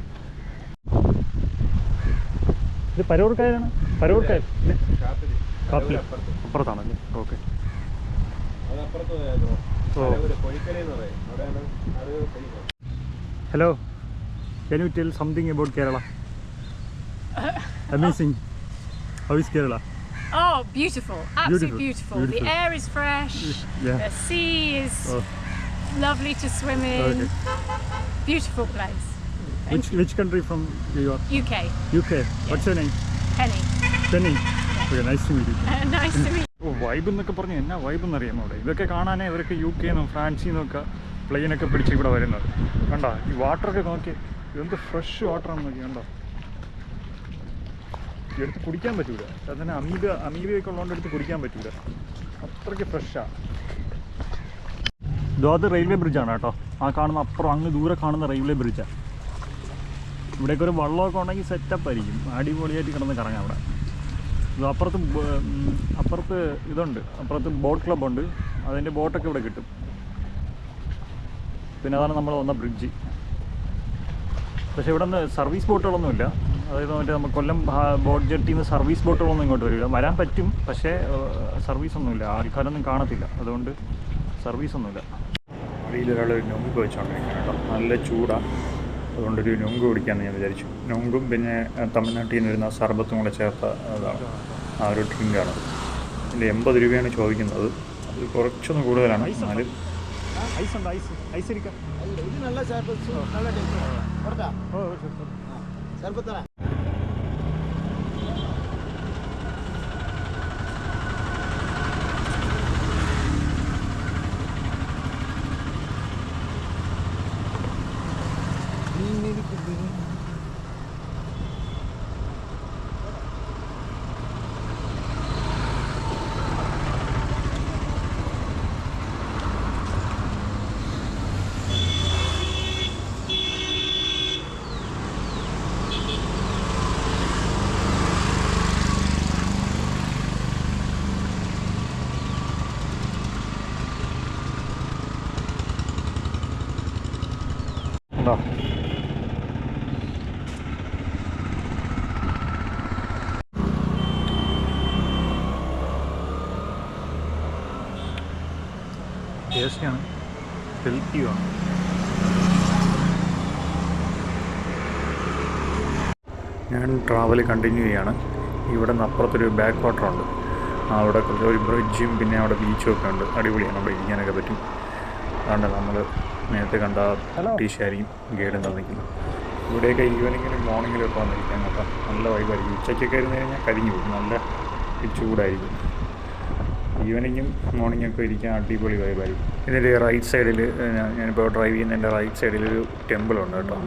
ഇത് പരവൂർ കായലാണ്. പരവൂർ കായൽ കാപ്പിൽ അപ്പുറത്താണല്ലേ. Okay. Hello, can you tell something about Kerala? Amazing. How is Kerala? Oh, beautiful. Absolutely beautiful. The air is fresh. Yeah. The sea is lovely to swim in. Okay. Beautiful place. Which country from you are? UK. UK. What's your name? Penny. Penny. Okay, nice to meet you. Nice to meet you. Vibe എന്നൊക്കെ പറഞ്ഞാൽ എന്നാ വൈബ് എന്നറിയാമോ അവിടെ. ഇതൊക്കെ കാണാനേ ഇവരൊക്കെ UK നിന്നും ഫ്രാൻസിൽ നിന്നൊക്കെ പ്ലെയിനൊക്കെ പിടിച്ച് ഇവിടെ വരുന്നത്. കണ്ടോ ഈ വാട്ടറൊക്കെ നോക്കി. എന്ത് ഫ്രഷ് വാട്ടറാണെന്ന് നോക്കി. കണ്ടോ എടുത്ത് കുടിക്കാൻ പറ്റൂല. അതിന് അമീബയൊക്കെ ഉള്ളതുകൊണ്ട് എടുത്ത് കുടിക്കാൻ പറ്റൂല, അത്രയ്ക്ക് ഫ്രഷാണ്. അത് റെയിൽവേ ബ്രിഡ്ജാണ് കേട്ടോ. ആ കാണുന്ന അപ്പുറം അങ്ങ് ദൂരെ കാണുന്ന റെയിൽവേ ബ്രിഡ്ജാണ്. ഇവിടേക്ക് ഒരു വെള്ളമൊക്കെ ഉണ്ടെങ്കിൽ സെറ്റപ്പ് ആയിരിക്കും, അടിപൊളിയായിട്ട് കിടന്ന് കറങ്ങാം അവിടെ. ഇത് അപ്പുറത്ത് ഇതുണ്ട്, അപ്പുറത്ത് ബോട്ട് ക്ലബ്ബുണ്ട്, അതിൻ്റെ ബോട്ടൊക്കെ ഇവിടെ കിട്ടും. പിന്നെ അതാണ് നമ്മൾ വന്ന ബ്രിഡ്ജ്. പക്ഷേ ഇവിടെ നിന്ന് സർവീസ് ബോട്ടുകളൊന്നുമില്ല. അതായത് മറ്റേ നമ്മൾ കൊല്ലം ബോട്ട് ജെട്ടിയിൽ നിന്ന് സർവീസ് ബോട്ടുകളൊന്നും ഇങ്ങോട്ട് വരില്ല. വരാൻ പറ്റും, പക്ഷേ സർവീസൊന്നുമില്ല, ആൾക്കാരൊന്നും കാണത്തില്ല, അതുകൊണ്ട് സർവീസൊന്നുമില്ല. അടിയിലൊരാൾ നൊങ്ക് വെച്ചോണ്ടിരിക്കുകയാണ് കേട്ടോ. നല്ല ചൂടാണ്, അതുകൊണ്ടൊരു നൊങ്ക് കുടിക്കാമെന്ന് ഞാൻ വിചാരിച്ചു. നൊങ്കും പിന്നെ തമിഴ്നാട്ടിൽ നിന്ന് വരുന്ന സർബത്തും കൂടെ ചേർത്ത അതാണ് ആ ഒരു ഡ്രിങ്കാണ്. ഇതിൽ 80 രൂപയാണ് ചോദിക്കുന്നത്. അത് കുറച്ചൊന്ന് കൂടുതലാണ്. എന്നാലും ഐസ് ഉണ്ട്, ഐസ് ഇരിക്കാം. ഇത് നല്ല സർബത്ത്, നല്ല ടേസ്റ്റ്. സർബത്താണ്. ഉണ്ടോ? ടേസ്റ്റിയാണ്, ഹെൽത്തിയുമാണ്. ഞാൻ ട്രാവൽ കണ്ടിന്യൂ ചെയ്യാണ്. ഇവിടെ നിന്ന് അപ്പുറത്തൊരു ബാക്ക് വാട്ടറുണ്ട്, അവിടെ ഒരു ബ്രിഡ്ജും പിന്നെ അവിടെ ബീച്ചും ഒക്കെ ഉണ്ട്. അടിപൊളിയാണ്, അവിടെ ഇരിക്കാനൊക്കെ പറ്റും. അതുകൊണ്ട് നമ്മൾ നേരത്തെ കണ്ട ടീഷായിരിക്കും ഗൈഡ് തന്നിരിക്കുന്നത്. ഇവിടെയൊക്കെ ഈവനിങ്ങിലും മോർണിങ്ങിലും ഒക്കെ വന്നിരിക്കാൻ കേട്ടോ, നല്ല വൈബായിരിക്കും. ഉച്ചയ്ക്കൊക്കെ ഇരുന്ന് കഴിഞ്ഞാൽ കരിഞ്ഞു പോകും, നല്ല ചൂടായിരിക്കും. ഈവനിങ്ങും മോർണിംഗൊക്കെ ഇരിക്കാൻ അടിപൊളി വൈബായിരിക്കും. ഇതിൻ്റെ റൈറ്റ് സൈഡിൽ, ഞാനിപ്പോൾ ഡ്രൈവ് ചെയ്യുന്നതിൻ്റെ റൈറ്റ് സൈഡിലൊരു ടെമ്പിളുണ്ട് കേട്ടോ.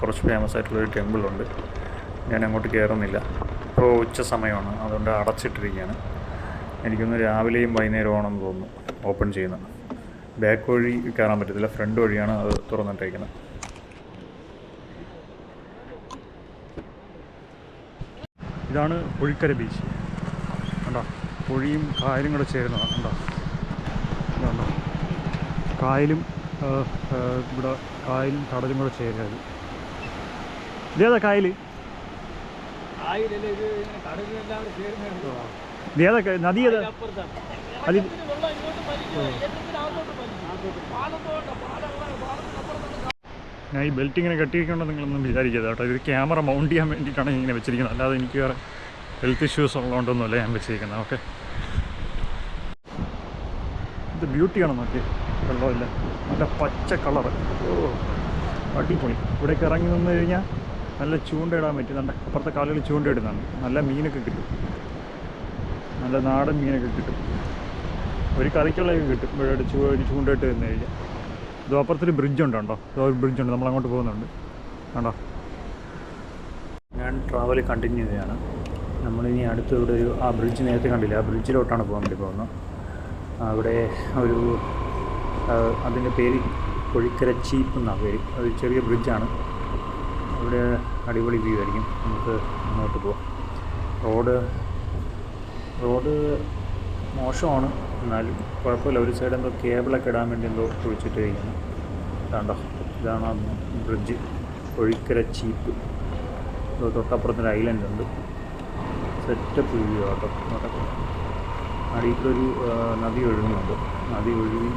കുറച്ച് ഫേമസ് ആയിട്ടുള്ളൊരു ടെമ്പിളുണ്ട്. ഞാൻ അങ്ങോട്ട് കയറുന്നില്ല, ഇപ്പോൾ ഉച്ച സമയമാണ്, അതുകൊണ്ട് അടച്ചിട്ടിരിക്കുകയാണ്. എനിക്കൊന്ന് രാവിലെയും വൈകുന്നേരം ആണെന്ന് തോന്നുന്നു ഓപ്പൺ ചെയ്യുന്നത്. ബാക്ക് വഴി കയറാൻ പറ്റത്തില്ല, ഫ്രണ്ട് വഴിയാണ് അത് തുറന്നിട്ടേക്കുന്നത്. ഇതാണ് പുഴിക്കര ബീച്ച് കണ്ടോ. പുഴിയും കായലും കൂടെ ചേരുന്നതാണ് കണ്ടോ. കണ്ടോ, കായലും ഇവിടെ കായലും കടലും കൂടെ ചേരുന്നത്. ഇതേതാ കായൽ? ഇതേതാ നദി? ഏതാ? അല്ല, ഞാൻ ഈ ബെൽറ്റ് ഇങ്ങനെ കെട്ടിയിരിക്കണമെന്ന് നിങ്ങളൊന്നും വിചാരിക്കരുത് കേട്ടോ. ഇത് ക്യാമറ മൗണ്ട് ചെയ്യാൻ വേണ്ടിയിട്ടാണ് ഇങ്ങനെ വെച്ചിരിക്കുന്നത്, അല്ലാതെ എനിക്ക് വേറെ ഹെൽത്ത് ഇഷ്യൂസ് ഉള്ളതുകൊണ്ടൊന്നുമല്ല ഞാൻ വെച്ചിരിക്കുന്നത്. ഓക്കെ, ഇത് ബ്യൂട്ടിയാണ്, നോക്കി വെള്ളമില്ല, നല്ല പച്ച കളറ്. ഓ അടിപൊളി. ഇവിടേക്ക് ഇറങ്ങി നിന്ന് കഴിഞ്ഞാൽ നല്ല ചൂണ്ടയിടാൻ പറ്റും. നല്ല അപ്പുറത്തെ കാലുകൾ ചൂണ്ടയിടുന്നതാണ്. നല്ല മീനൊക്കെ കിട്ടും, നല്ല നാടൻ മീനൊക്കെ കിട്ടും. ഒരു കറിക്കുള്ളതൊക്കെ കിട്ടും ഇവിടെ ചൂണ്ടയിട്ട് നിന്ന് കഴിഞ്ഞാൽ. ഇത് അപ്പുറത്തൊരു ബ്രിഡ്ജുണ്ട് കേട്ടോ. ഒരു ബ്രിഡ്ജുണ്ട്, നമ്മളങ്ങോട്ട് പോകുന്നുണ്ട് കണ്ടോ. ഞാൻ ട്രാവൽ കണ്ടിന്യൂ ചെയ്യുകയാണ്. നമ്മളിനി അടുത്ത് ഇവിടെ ഒരു ആ ബ്രിഡ്ജ് നേരത്തെ കണ്ടില്ല, ആ ബ്രിഡ്ജിലോട്ടാണ് പോകാൻ വേണ്ടി പോകുന്നത്. അവിടെ ഒരു അതിൻ്റെ പേര് പുഴിക്കര ചീപ്പ് എന്നാണ് പേര്. അത് ചെറിയ ബ്രിഡ്ജാണ്. അവിടെ അടിപൊളി വ്യൂ ആയിരിക്കും. നമുക്ക് മുന്നോട്ട് പോവാം. റോഡ് മോശമാണ്, എന്നാലും കുഴപ്പമില്ല. ഒരു സൈഡ് എന്തോ കേബിളൊക്കെ ഇടാൻ വേണ്ടി എന്തോ കുഴിച്ചിട്ട് കഴിക്കുന്നു. കണ്ടോ, ഇതാണ് ആ ബ്രിഡ്ജ്, പുഴിക്കര ചീപ്പ്. തൊട്ടപ്പുറത്തൊരു ഐലൻഡ് ഉണ്ട്, സെറ്റപ്പ് വ്യൂ കേട്ടോ. അടിയിലൊരു നദി ഒഴുകുന്നുണ്ട്. നദി ഒഴുകി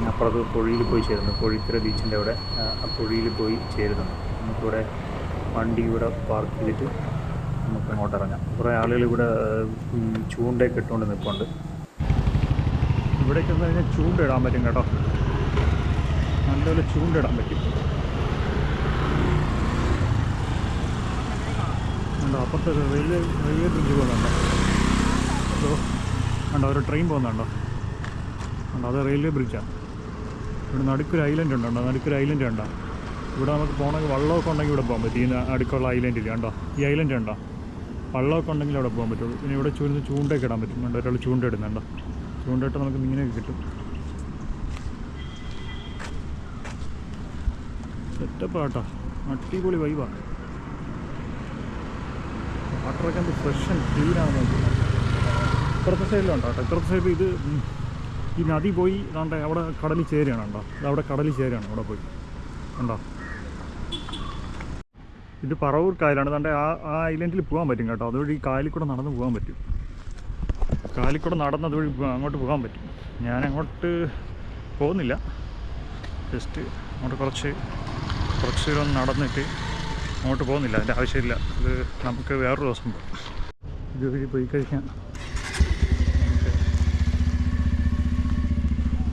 അപ്പുറത്ത് പുഴയിൽ പോയി ചേരുന്നു. പുഴിക്കര ബീച്ചിൻ്റെ അവിടെ ആ പുഴയിൽ പോയി ചേരുന്നുണ്ട്. നമുക്കിവിടെ വണ്ടി ഇവിടെ പാർക്ക് ചെയ്തിട്ട് നമുക്ക് അങ്ങോട്ട് ഇറങ്ങാം. കുറേ ആളുകൾ ഇവിടെ ചൂണ്ടയൊക്കെ ഇട്ടുകൊണ്ട് നിൽപ്പുണ്ട്. ഇവിടേക്ക് വന്നു കഴിഞ്ഞാൽ ചൂണ്ടയിടാൻ പറ്റും കേട്ടോ, നല്ലപോലെ ചൂണ്ടയിടാൻ പറ്റും. ഉണ്ടോ അപ്പുറത്തെ റെയിൽവേ ബ്രിഡ്ജ് പോകുന്നുണ്ടോ? ഉണ്ടോ ഒരു ട്രെയിൻ പോകുന്നുണ്ടോ? ഉണ്ടോ, അത് റെയിൽവേ ബ്രിഡ്ജാണ്. ഇവിടെ നടുക്കൊരു ഐലൻഡ് ഉണ്ടോ? നടുക്കൊരു ഐലൻഡ് ഉണ്ടോ? ഇവിടെ നമുക്ക് പോകണമെങ്കിൽ വെള്ളമൊക്കെ ഉണ്ടെങ്കിൽ ഇവിടെ പോകാൻ പറ്റും. ഈ അടുക്കുള്ള ഐലൻഡിൽ കണ്ടോ, ഈ ഐലൻഡ് ഉണ്ടോ, വള്ളമൊക്കെ ഉണ്ടെങ്കിൽ അവിടെ പോകാൻ പറ്റുള്ളൂ. പിന്നെ ഇവിടെ ചൂണ്ടയൊക്കെ ഇടാൻ പറ്റും. കണ്ടോ, ഒരാൾ ചൂണ്ട ഇടുന്നുണ്ടോ, ചൂണ്ടയിട്ട് നമുക്ക് മീനൊക്കെ കിട്ടും. സെറ്റപ്പാട്ടോ, അടിപൊളി വൈബാണ്. വാട്ടറൊക്കെ എന്ത് ഫ്രഷ് ആൻഡ് ക്ലീൻ ആകുന്നത്. ഇപ്പുറത്തെ സൈഡിലുണ്ടോ കേട്ടോ, ഇപ്പുറത്തെ സൈഡിൽ ഇത് ഈ നദി പോയി ഇതാണ്ട് അവിടെ കടലിൽ ചേരുകയാണ്. ഉണ്ടോ, ഇത് അവിടെ കടലിൽ ചേരുകയാണ് അവിടെ പോയി. ഉണ്ടോ, ഇത് പറവൂർ കായലാണ്. ഇതാണ്ട് ആ ഐലൻഡിൽ പോകാൻ പറ്റും കേട്ടോ. അതുവഴി കായലിൽ കൂടെ നടന്ന് പോകാൻ പറ്റും. കായലിൽ കൂടെ നടന്ന് അതുവഴി അങ്ങോട്ട് പോകാൻ പറ്റും. ഞാൻ അങ്ങോട്ട് പോകുന്നില്ല, ജസ്റ്റ് അങ്ങോട്ട് കുറച്ച് ദൂരം നടന്നിട്ട് അങ്ങോട്ട് പോകുന്നില്ല, അതിൻ്റെ ആവശ്യമില്ല. ഇത് നമുക്ക് വേറൊരു ദിവസം പോകും. ഇതുവഴി പോയി കഴിഞ്ഞാൽ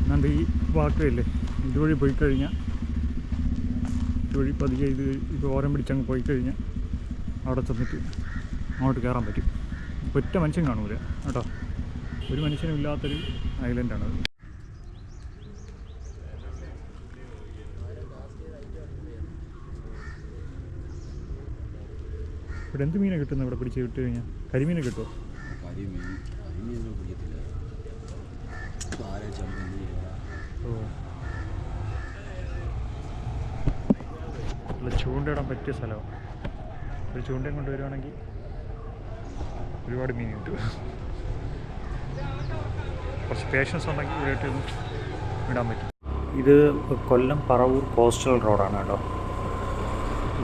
എന്നാണ്ട് ഈ വാക്കയില്ലേ, ഇതുവഴി പോയി കഴിഞ്ഞാൽ ഇതുവഴി പതിയെ ഇത് ഓരം പിടിച്ചങ്ങ് പോയി കഴിഞ്ഞാൽ അവിടെ ചെന്നിട്ട് അങ്ങോട്ട് കയറാൻ പറ്റും. ഒറ്റ മനുഷ്യൻ കാണൂല കേട്ടോ, ഒരു മനുഷ്യനും ഇല്ലാത്തൊരു ഐലൻഡാണത്. ഇവിടെ എന്ത് മീനാണ് കിട്ടുന്നത്? ഇവിടെ പിടിച്ച് വിട്ട് കഴിഞ്ഞാൽ കരിമീനെ കിട്ടുമോ? ഓ, നല്ല ചൂണ്ടയിടാൻ പറ്റിയ സ്ഥലമാണ്. ഒരു ചൂണ്ടയും കൊണ്ട് വരുവാണെങ്കിൽ ഒരുപാട് മീൻ കിട്ടും. കുറച്ച് പേഷ്യൻസ് ഉണ്ടെങ്കിൽ ഇവിടെയായിട്ട് ഇടാൻ പറ്റും. ഇത് കൊല്ലം പറവൂർ കോസ്റ്റൽ റോഡാണ് കേട്ടോ.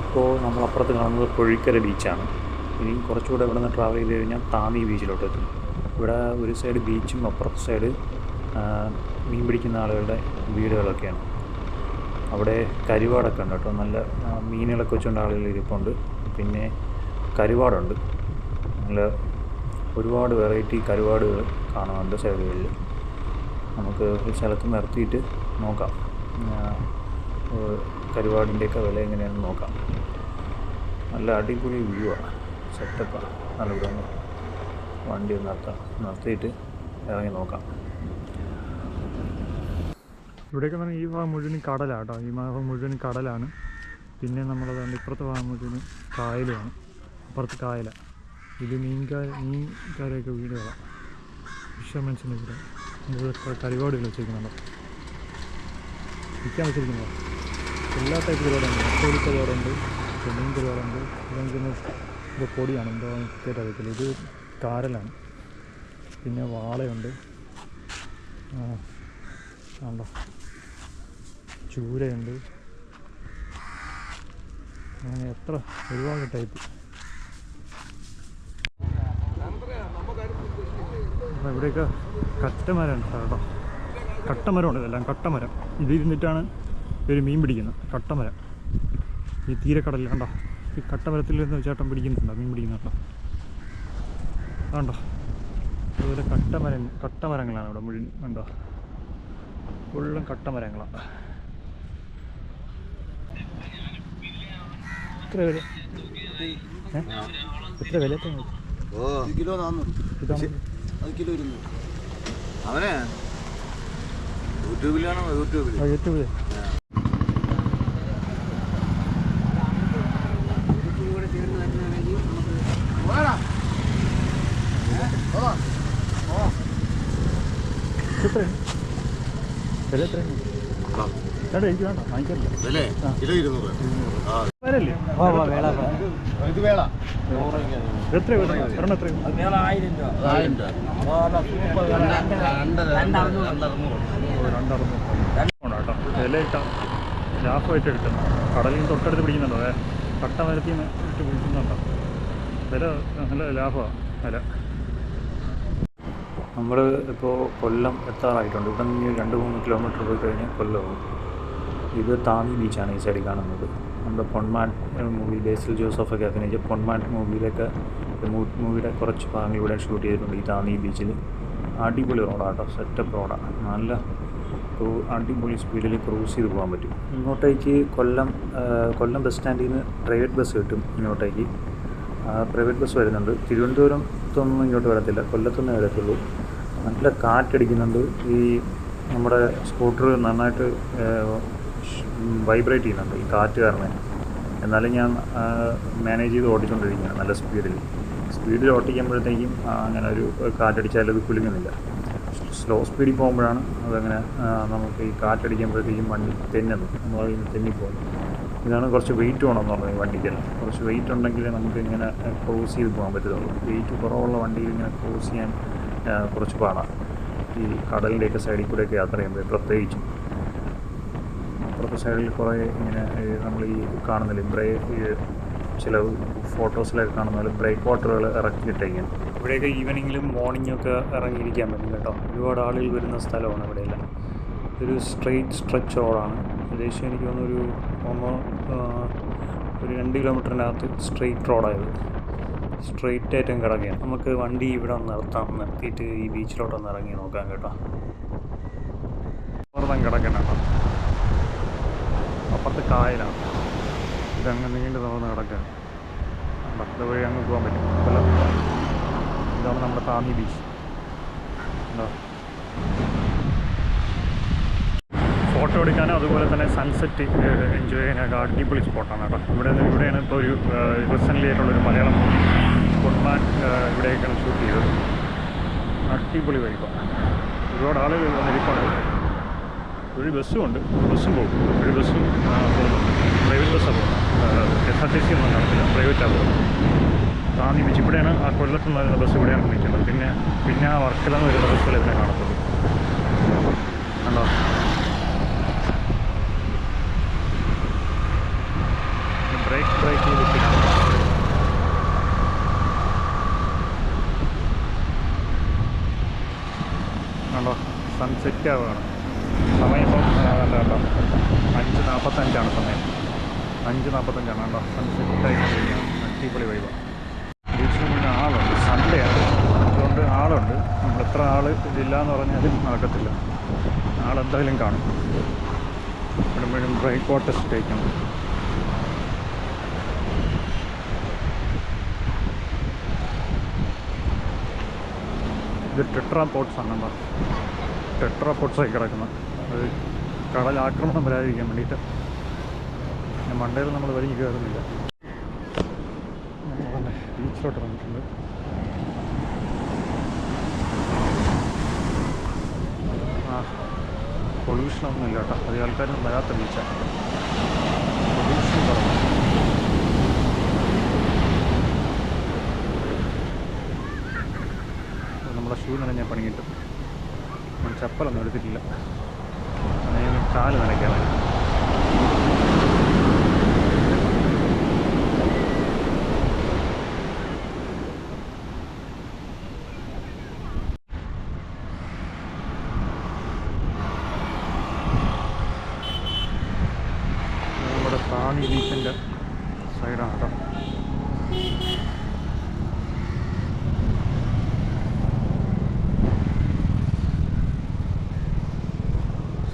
ഇപ്പോൾ നമ്മൾ അപ്പുറത്ത് കാണുന്നത് പൊഴിക്കര ബീച്ചാണ്. ഇനി കുറച്ചുകൂടെ ഇവിടെ നിന്ന് ട്രാവൽ ചെയ്ത് കഴിഞ്ഞാൽ താന്നി ബീച്ചിലോട്ട് എത്തും. ഇവിടെ ഒരു സൈഡ് ബീച്ചും അപ്പുറത്തെ സൈഡ് മീൻ പിടിക്കുന്ന ആളുകളുടെ വീടുകളൊക്കെയാണ്. അവിടെ കരുവാടൊക്കെ ഉണ്ട് കേട്ടോ, നല്ല മീനുകളൊക്കെ വെച്ചുകൊണ്ട് ആളുകൾ ഇരിപ്പുണ്ട്. പിന്നെ കരുവാടുണ്ട്, നല്ല ഒരുപാട് വെറൈറ്റി കരുവാടുകൾ കാണുന്നുണ്ട് സൈഡുകളിൽ. നമുക്ക് ഒരു സ്ഥലത്ത് നിർത്തിയിട്ട് നോക്കാം, കരുവാടിൻ്റെയൊക്കെ വില എങ്ങനെയാണെന്ന് നോക്കാം. നല്ല അടിപൊളി വ്യൂ ആണ്, സെറ്റപ്പാണ്. നല്ല ഇവിടെ ഒന്ന് വണ്ടി നിർത്തിയിട്ട് ഇറങ്ങി നോക്കാം. ഇവിടെയൊക്കെ പറഞ്ഞാൽ ഈ ഭാഗം മുഴുവൻ കടലാണ് കേട്ടോ, ഈ ഭാഗം മുഴുവൻ കടലാണ്. പിന്നെ നമ്മളതുകൊണ്ട് ഇപ്പുറത്തെ ഭാഗം മുഴുവൻ കായലുമാണ്. അപ്പുറത്ത് കായലാണ്. ഇത് മീൻകാരെയൊക്കെ വീടുകളാണ്. ഫിഷർമെൻസിൻ്റെ ഇവിടെ കരുവാടുകൾ വെച്ചിരിക്കുന്നുണ്ടോ, വിൽക്കാൻ വെച്ചിരിക്കുന്നതോ. എല്ലാ ടൈപ്പ് കരുവാടുണ്ട്. കോഴി കരുവാടുണ്ട്, മീൻ കരുവാടുണ്ട്. ഇത് പൊടിയാണ്, എന്തോ കേട്ടറിയത്തില്ല. ഇത് കാരലാണ്. പിന്നെ വാളയുണ്ട്, ഉണ്ടോ, ചൂരയുണ്ട്. അങ്ങനെ എത്ര ഒരുപാട് ടൈപ്പ്. ഇവിടെയൊക്കെ കട്ടമരമാണ് കേട്ടോ, കട്ടമരമുണ്ട്. ഇതെല്ലാം കട്ടമരം. ഇതിരുന്നിട്ടാണ് ഒരു മീൻ പിടിക്കുന്നത്, കട്ടമരം. ഈ തീരക്കടലിൽ കണ്ടോ, ഈ കട്ടമരത്തിൽ നിന്ന് ചേട്ടൻ പിടിക്കുന്നുണ്ടോ, മീൻ പിടിക്കുന്നുണ്ടോ, കണ്ടോ. അതുപോലെ കട്ടമരങ്ങളാണ് ഇവിടെ മുഴുവൻ. കണ്ടോ, ഫുള്ളും കട്ടമരങ്ങളാണ്. എത്ര വില? എത്ര വില? കിലോ 400, അത് കിലോ 200. അവനെ യൂട്യൂബിലാണോ? യൂട്യൂബിൽ. എനിക്ക് വേണ്ട, വാങ്ങിക്കാറില്ല. കിലോ 200. വരല്ലേ? ഇത് വേള എത്ര ഒരെണ്ണം എത്ര? 1000 കേട്ടോ. വില ഇട്ടാൽ ലാഭമായിട്ട് കിട്ടും. കടലിൽ നിന്ന് തൊട്ടടുത്ത് പിടിക്കുന്നുണ്ടോ, കട്ടമരത്തിൽ നിന്ന് ഇട്ട് പിടിക്കുന്നുണ്ടോ. വില നല്ല ലാഭമാണ് വില. നമ്മൾ ഇപ്പോൾ കൊല്ലം എത്താറായിട്ടുണ്ട്. ഇവിടെ നിന്ന് 2-3 കിലോമീറ്റർ പോയി കഴിഞ്ഞാൽ കൊല്ലമാവും. ഇത് താന്നി ബീച്ചാണ് ഈ സൈഡിൽ കാണുന്നത്. നമ്മുടെ പൊന്മാൻ മൂവി, ബേസിൽ ജോസഫൊക്കെ അഭിനയിച്ച പൊന്മാൻ മൂവിയുടെ കുറച്ച് ഭാഗങ്ങൾ ഇവിടെ ഷൂട്ട് ചെയ്തിട്ടുണ്ട് ഈ താന്നി ബീച്ചിൽ. അടിപൊളി റോഡാട്ടോ, സെറ്റപ്പ് റോഡാണ്. നല്ല അടിപൊളി സ്പീഡിൽ ക്രൂസ് ചെയ്ത് പോകാൻ പറ്റും. ഇങ്ങോട്ടേക്ക് കൊല്ലം ബസ് സ്റ്റാൻഡിൽ നിന്ന് പ്രൈവറ്റ് ബസ് കിട്ടും. ഇങ്ങോട്ടേക്ക് പ്രൈവറ്റ് ബസ് വരുന്നുണ്ട്. തിരുവനന്തപുരത്തൊന്നും ഇങ്ങോട്ട് വരത്തില്ല, കൊല്ലത്തുനിന്നേ വരത്തുള്ളൂ. നല്ല കാറ്റടിക്കുന്നുണ്ട്. ഈ നമ്മുടെ സ്കൂട്ടർ നന്നായിട്ട് വൈബ്രേറ്റ് ചെയ്യുന്നുണ്ട് ഈ കാറ്റ് കാരണം. എന്നാലും ഞാൻ മാനേജ് ചെയ്ത് ഓടിച്ചുകൊണ്ടിരിക്കുകയാണ് നല്ല സ്പീഡിൽ ഓടിക്കുമ്പോഴത്തേക്കും അങ്ങനെ ഒരു കാറ്റടിച്ചാലും അത് കുലുങ്ങുന്നില്ല. സ്ലോ സ്പീഡിൽ പോകുമ്പോഴാണ് അതങ്ങനെ നമുക്ക് ഈ കാറ്റടിക്കുമ്പോഴത്തേക്കും വണ്ടി നമ്മളതിൽ നിന്ന് തെന്നിപ്പോകും. ഇതാണ് കുറച്ച് വെയിറ്റ് വേണമെന്ന് പറഞ്ഞത് ഈ വണ്ടിക്കെല്ലാം. കുറച്ച് വെയിറ്റ് ഉണ്ടെങ്കിൽ നമുക്ക് ഇങ്ങനെ ക്രോസ് ചെയ്ത് പോകാൻ പറ്റുള്ളൂ. വെയിറ്റ് കുറവുള്ള വണ്ടിയിൽ ഇങ്ങനെ ക്രോസ് ചെയ്യാൻ കുറച്ച് പാടാണ്. ഈ കടലിൻ്റെയൊക്കെ സൈഡിൽ കൂടെയൊക്കെ യാത്ര ചെയ്യുമ്പോൾ പ്രത്യേകിച്ചും അപ്പുറത്തെ സൈഡിൽ കുറേ ഇങ്ങനെ നമ്മൾ ഈ കാണുന്നില്ല ചില ഫോട്ടോസിലൊക്കെ കാണുന്ന പോലെ ബ്രേക്ക് വാട്ടറുകൾ ഇറക്കിയിട്ടേക്കും. ഇവിടെയൊക്കെ ഈവനിങ്ങിലും മോർണിംഗും ഒക്കെ ഇറങ്ങിയിരിക്കാൻ പറ്റും കേട്ടോ. ഒരുപാട് ആളുകൾ വരുന്ന സ്ഥലമാണ് ഇവിടെയെല്ലാം. ഒരു സ്ട്രെയിറ്റ് സ്ട്രെച്ച് റോഡാണ്. ഏകദേശം എനിക്ക് തോന്നുന്നു ഒരു 2 കിലോമീറ്ററിനകത്ത് സ്ട്രെയിറ്റ് റോഡായത്. സ്ട്രെയിറ്റ് ആയിട്ടും കിടക്കുകയാണ്. നമുക്ക് വണ്ടി ഇവിടെ നിർത്തിയിട്ട് ഈ ബീച്ചിലോട്ടൊന്ന് ഇറങ്ങി നോക്കാം കേട്ടോ. വെറുതെ കിടക്കണം കേട്ടോ. അപ്പുറത്ത് കായലാണ്. ഇതങ്ങ് നീണ്ടു തുറന്ന് കിടക്കുകയാണ്. ഭക്ത വഴി അങ്ങ് പോകാൻ പറ്റും. ഇതാണ് നമ്മുടെ താന്നി ബീച്ച്. ഉണ്ടോ? ഫോട്ടോ എടുക്കാനും അതുപോലെ തന്നെ സൺസെറ്റ് എൻജോയ് ചെയ്യാനൊക്കെ അടിപൊളി സ്പോട്ടാണ് കേട്ടോ. ഇവിടെയാണ് ഇപ്പോൾ ഒരു റീസെൻ്റ്ലി ആയിട്ടുള്ളൊരു മലയാളം പൊന്മാൻ ഇവിടെയൊക്കെയാണ് ഷൂട്ട് ചെയ്തത്. അടിപൊളി വൈബാണ്. ഒരുപാട് ആളുകൾ വന്നിരിപ്പുണ്ട്. ഒരു ബസ്സും പോകും. ഒരു ബസ്സും പോകുന്നുണ്ട്. പ്രൈവറ്റ് ബസ്സാണ് പോകുന്നത്. KSRTC ഒന്നും കാണത്തില്ല, പ്രൈവറ്റാണ് പോകുന്നത്. താന്നി ബീച്ച് ഇവിടെയാണ്. ആ കൊല്ലത്ത് നിന്ന് വരുന്ന ബസ് ഇവിടെയാണ് നിൽക്കുന്നത്. പിന്നെ ആ വർക്കല എന്ന് വരുന്ന ബസ്സുകൾ ഇതിനെ കാണത്തുള്ളൂ. കണ്ടോ? ബ്രേക്ക് ചെയ്തിട്ട് കണ്ടോ? സൺസെറ്റ് ആവുകയാണ്. സമയം ഇപ്പം കണ്ടോ 5:45 സമയം. 5:45 കണ്ടോ? സൺസെറ്റായിട്ട് അടിപൊളി വൈബാണ്. ബീച്ചിന് മുന്നേ ആളുണ്ട്. സൺഡേ ആണ്, അതുകൊണ്ട് ആളുണ്ട്. നമ്മൾ എത്ര ആൾ ഇതില്ല എന്ന് പറഞ്ഞാലും നടക്കത്തില്ല. ആളെന്തായാലും കാണും. ഇവിടെ ബ്രേക്ക് വാട്ടർ സ്റ്റേക്കാണ്. ഇത് ടെട്രാ പോട്ട്സാണ് കേട്ടോ. ടെട്രാ പോട്ട്സായി കിടക്കുന്നത്. അത് കടലാക്രമണം വരാതിരിക്കാൻ വേണ്ടിയിട്ട്. മണ്ടയിൽ നമ്മൾ വലിഞ്ഞ് കയറുന്നില്ല. നമ്മളെ ബീച്ചിലോട്ട് വന്നിട്ടുണ്ട്. പൊല്യൂഷനൊന്നും ഇല്ല കേട്ടോ. അധികം ആൾക്കാരും വരാത്ത ബീച്ചാണ്. പൊല്യൂഷൻ കുറവാണ്. നമ്മുടെ ഷൂ നനഞ്ഞാൽ പണി കിട്ടും. നമ്മൾ ചപ്പലൊന്നും എടുത്തിട്ടില്ല. അങ്ങനെ കാല് നനയ്ക്കാൻ വേണ്ടി. നമ്മുടെ താന്നി ബീച്ചിൻ്റെ സൈഡാണ് കേട്ടോ.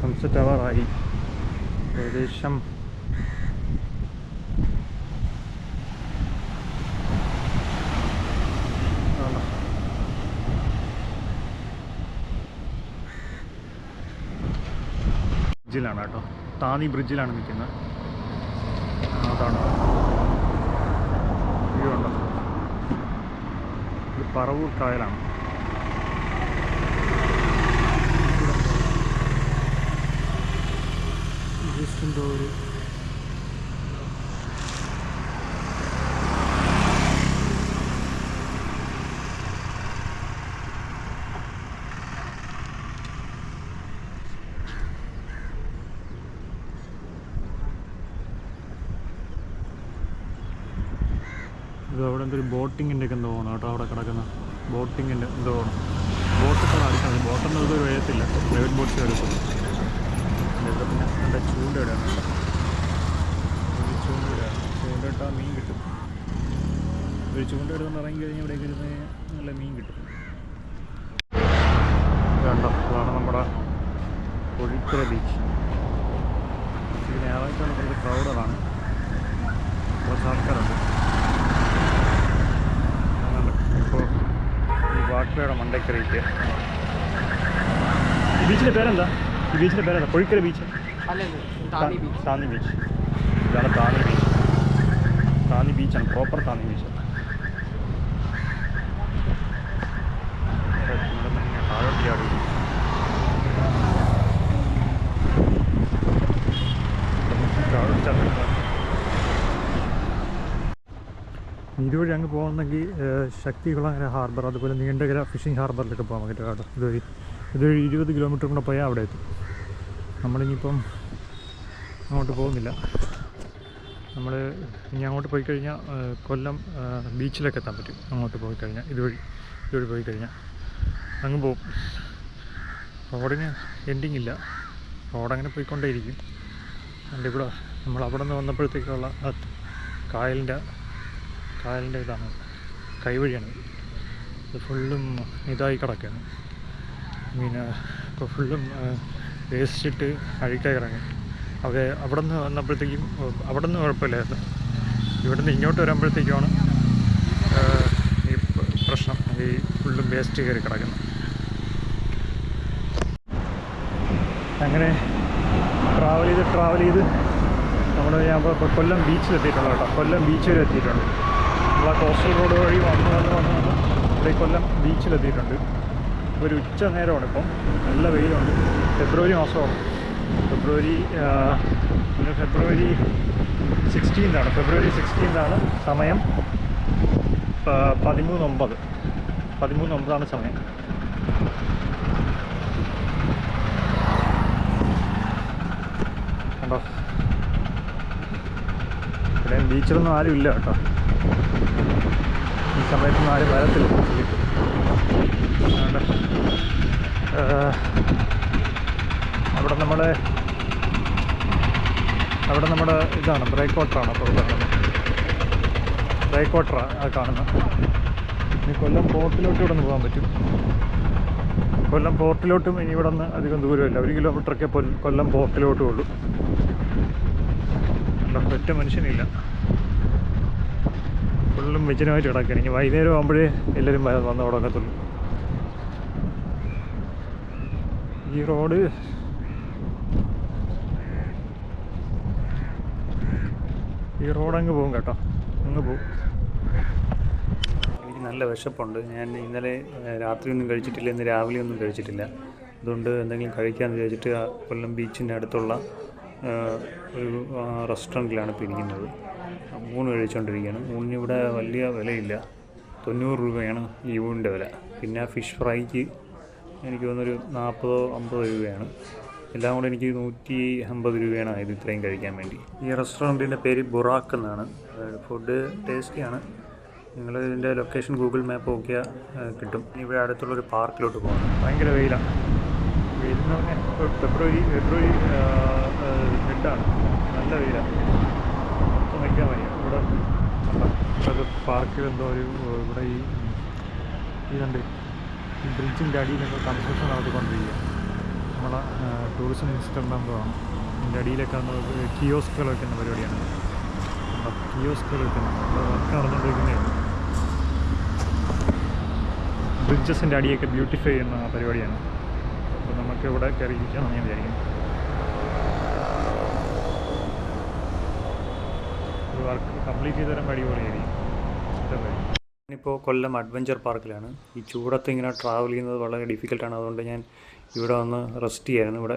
സൺസെറ്റ് ആവാറായി. ഏകദേശം ബ്രിഡ്ജിലാണ് കേട്ടോ. താന്നി ബ്രിഡ്ജിലാണ് നിൽക്കുന്നത്. അതാണ് വ്യൂ ഉണ്ടോ. ഇത് പറവൂർ കായലാണ്. എന്തോ ഒരു ഇത് അവിടെ എന്തൊരു ബോട്ടിങ്ങിൻ്റെ ഒക്കെ എന്തോ തോന്നുന്നു കേട്ടോ. അവിടെ കിടക്കുന്ന ബോട്ടിങ്ങിൻ്റെ എന്തോ തോന്നുന്നു. ബോട്ടൊക്കെ അടിക്കുന്നത്. ബോട്ടൊന്നും ഇത് വേയത്തില്ല. പ്രൈവറ്റ് ബോട്ട്സ് എടുക്കുന്നു. പിന്നെ എൻ്റെ ചൂണ്ടയിടാണ് കേട്ടോ. ചൂണ്ടയിട്ടാൽ മീൻ കിട്ടും. ഒരു ചൂണ്ടയിടുന്ന് ഇറങ്ങി കഴിഞ്ഞാൽ ഇവിടേക്ക് ഇരുന്ന് നല്ല മീൻ കിട്ടും. കണ്ടോ, അതാണ് നമ്മുടെ കോഴിക്കര ബീച്ച്. ഇത് ഞായറാഴ്ചയാണ്. കുറച്ച് ക്രൗഡാണ്. കുറച്ച് ആൾക്കാരുണ്ട്. ഇപ്പോൾ ഈ വാട്ടയുടെ മണ്ടക്കരയ്ക്ക് ഈ ബീച്ചിൻ്റെ പേരെന്താ? ഈ ബീച്ചിൻ്റെ പേരെന്താ? കോഴിക്കര ബീച്ച്, താന്നി ബീച്ച്. ഇതാണ് താന്നി ബീച്ച്. താന്നി ബീച്ചാണ്, പ്രോപ്പർ താന്നി ബീച്ച്. ഇവിടെ തന്നെ താഴോട്ടിയാണ് ഇതുവഴി അങ്ങ് പോകുന്നെങ്കിൽ ശക്തികുളങ്ങര ഹാർബർ, അതുപോലെ നീണ്ടകര ഫിഷിംഗ് ഹാർബറിലൊക്കെ പോകാൻ വേണ്ടിയിട്ട് കേട്ടോ. ഇതൊരു 20 കിലോമീറ്റർ കൂടെ പോയാൽ അവിടെ എത്തും. നമ്മളിനിയിപ്പം അങ്ങോട്ട് പോകുന്നില്ല. നമ്മൾ ഇനി അങ്ങോട്ട് പോയി കഴിഞ്ഞാൽ കൊല്ലം ബീച്ചിലൊക്കെ എത്താൻ പറ്റും. അങ്ങോട്ട് പോയി കഴിഞ്ഞാൽ ഇതുവഴി പോയി കഴിഞ്ഞാൽ അങ്ങ് പോകും. റോഡിന് എൻഡിങ് ഇല്ല, റോഡങ്ങനെ പോയിക്കൊണ്ടേയിരിക്കും. അതിൻ്റെ ഇവിടെ നമ്മൾ അവിടെ നിന്ന് വന്നപ്പോഴത്തേക്കുള്ള കായലിൻ്റെ ഇതാണ്, കൈവഴിയാണ്. ഇത് ഫുള്ളും ഇതായി കിടക്കുകയാണ്. ഇപ്പോൾ ഫുള്ളും വേസ്റ്റിട്ട് അഴുക്കായി കിടങ്ങി. അവിടെ നിന്ന് വന്നപ്പോഴത്തേക്കും അവിടെ നിന്ന് കുഴപ്പമില്ലായിരുന്നു. ഇവിടെ നിന്ന് ഇങ്ങോട്ട് വരുമ്പോഴത്തേക്കുമാണ് ഈ പ്രശ്നം, ഈ ഫുള്ളും വേസ്റ്റ് കയറി കിടക്കുന്നത്. അങ്ങനെ ട്രാവൽ ചെയ്ത് ഞാൻ ഇപ്പോൾ കൊല്ലം ബീച്ചിലെത്തിയിട്ടുള്ളൂ കേട്ടോ. കൊല്ലം ബീച്ച് വരെ എത്തിയിട്ടുണ്ട്. നമ്മൾ ആ കോസ്റ്റൽ റോഡ് വഴി വന്ന് ഇവിടെ കൊല്ലം ബീച്ചിലെത്തിയിട്ടുണ്ട്. ഒരു ഉച്ച നേരമാണ് ഇപ്പം, നല്ല വെയിലുണ്ട്. ഫെബ്രുവരി മാസമാണ്. ഫെബ്രുവരി 16th ഫെബ്രുവരി 16th സമയം. 13:09 സമയം. കണ്ടോ, ഇവിടെ ബീച്ചിലൊന്നും ആരും ഇല്ല കേട്ടോ. ഈ സമയത്തൊന്നും ആരും വരത്തില്ല. അവിടെ നമ്മുടെ ഇതാണ് ബ്രേക്ക് വാട്ടറാണ്. അപ്പോൾ ബ്രേക്ക് വാട്ടറാണ് കാണുന്നത്. ഇനി കൊല്ലം പോർട്ടിലോട്ട് ഇവിടെ നിന്ന് പോകാൻ പറ്റും. കൊല്ലം പോർട്ടിലോട്ടും ഇനി ഇവിടെ നിന്ന് അധികം ദൂരമില്ല, 1 കിലോമീറ്ററൊക്കെ കൊല്ലം പോർട്ടിലോട്ടും ഉള്ളൂ. ഒറ്റ മനുഷ്യനില്ല, ഫുള്ളും വിജനമായിട്ട് കിടക്കുകയാണ്. ഇനി വൈകുന്നേരം ആകുമ്പോഴേ എല്ലാവരും വന്ന് തുടങ്ങത്തുള്ളൂ. ഈ റോഡ് അങ്ങ് പോകും കേട്ടോ, അങ്ങ് പോകും. എനിക്ക് നല്ല വിശപ്പുണ്ട്. ഞാൻ ഇന്നലെ രാത്രി ഒന്നും കഴിച്ചിട്ടില്ല, ഇന്ന് രാവിലെ ഒന്നും കഴിച്ചിട്ടില്ല. അതുകൊണ്ട് എന്തെങ്കിലും കഴിക്കാമെന്ന് വിചാരിച്ചിട്ട് കൊല്ലം ബീച്ചിൻ്റെ അടുത്തുള്ള ഒരു റെസ്റ്റോറൻറ്റിലാണ് ഇപ്പോൾ ഇരിക്കുന്നത്. ഊണ് കഴിച്ചുകൊണ്ടിരിക്കുകയാണ്. ഊണിന് ഇവിടെ വലിയ വിലയില്ല, 90 രൂപയാണ് ഈ ഊണിൻ്റെ വില. പിന്നെ ഫിഷ് ഫ്രൈക്ക് എനിക്ക് തോന്നുന്നൊരു 40-50 രൂപയാണ്. എല്ലാം കൂടെ എനിക്ക് 150 രൂപയാണ് ആയത് ഇത്രയും കഴിക്കാൻ വേണ്ടി. ഈ റെസ്റ്റോറൻറ്റിൻ്റെ പേര് ബുറാക്ക് എന്നാണ്. ഫുഡ് ടേസ്റ്റിയാണ്. നിങ്ങൾ ഇതിൻ്റെ ലൊക്കേഷൻ ഗൂഗിൾ മാപ്പ് നോക്കിയാൽ കിട്ടും. ഇവിടെ അടുത്തുള്ളൊരു പാർക്കിലോട്ട് പോകണം. ഭയങ്കര വെയിലാണ്. വെയിലെന്ന് പറഞ്ഞാൽ ഫെബ്രുവരി ഹെഡാണ്, നല്ല വെയിലാണ്. മൊത്തം വയ്ക്കാൻ വയ്യ. ഇവിടെ പാർക്കിൽ എന്തോ ഇവിടെ ഇതുണ്ട്, ഈ ബ്രിഡ്ജിൻ്റെ അടിയിലൊക്കെ കൺസ്ട്രക്ഷൻ നടത്തിക്കൊണ്ടിരിക്കുക. നമ്മളെ ടൂറിസം മിനിസ്റ്ററിൻ്റെ എന്തോ ആണ്. ഇതിൻ്റെ അടിയിലൊക്കെ കിയോസ്കുകൾ വയ്ക്കുന്ന പരിപാടിയാണ്. കിയോസ്കുകൾ വയ്ക്കുന്ന വർക്ക് നടന്നുകൊണ്ടിരിക്കുന്നതാണ്. ബ്രിഡ്ജസിൻ്റെ അടിയൊക്കെ ബ്യൂട്ടിഫൈ ചെയ്യുന്ന പരിപാടിയാണ്. അപ്പോൾ നമുക്ക് ഇവിടെ കയറിയിരിക്കാമെന്ന് ഞാൻ വിചാരിക്കുന്നു. ഒരു വർക്ക് കംപ്ലീറ്റ് ചെയ്ത് തരാൻ അടിപൊളിയായിരിക്കും. ഞാനിപ്പോൾ കൊല്ലം അഡ്വഞ്ചർ പാർക്കിലാണ്. ഈ ചൂടത്ത് ഇങ്ങനെ ട്രാവൽ ചെയ്യുന്നത് വളരെ ഡിഫിക്കൽട്ടാണ്. അതുകൊണ്ട് ഞാൻ ഇവിടെ വന്ന് റെസ്റ്റ് ചെയ്യായിരുന്നു. ഇവിടെ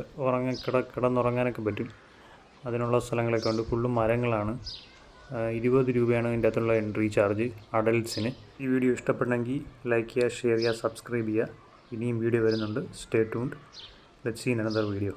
കിടന്നുറങ്ങാനൊക്കെ പറ്റും. അതിനുള്ള സ്ഥലങ്ങളൊക്കെ ഉണ്ട്. ഫുള്ളും മരങ്ങളാണ്. 20 രൂപയാണ് ഇതിൻ്റെ അകത്തുള്ള എൻട്രി ചാർജ് അഡൽട്ട്സിന്. ഈ വീഡിയോ ഇഷ്ടപ്പെടണമെങ്കിൽ ലൈക്ക് ചെയ്യുക, ഷെയർ ചെയ്യുക, സബ്സ്ക്രൈബ് ചെയ്യുക. ഇനിയും വീഡിയോ വരുന്നുണ്ട്. Stay tuned. Let's see in another video.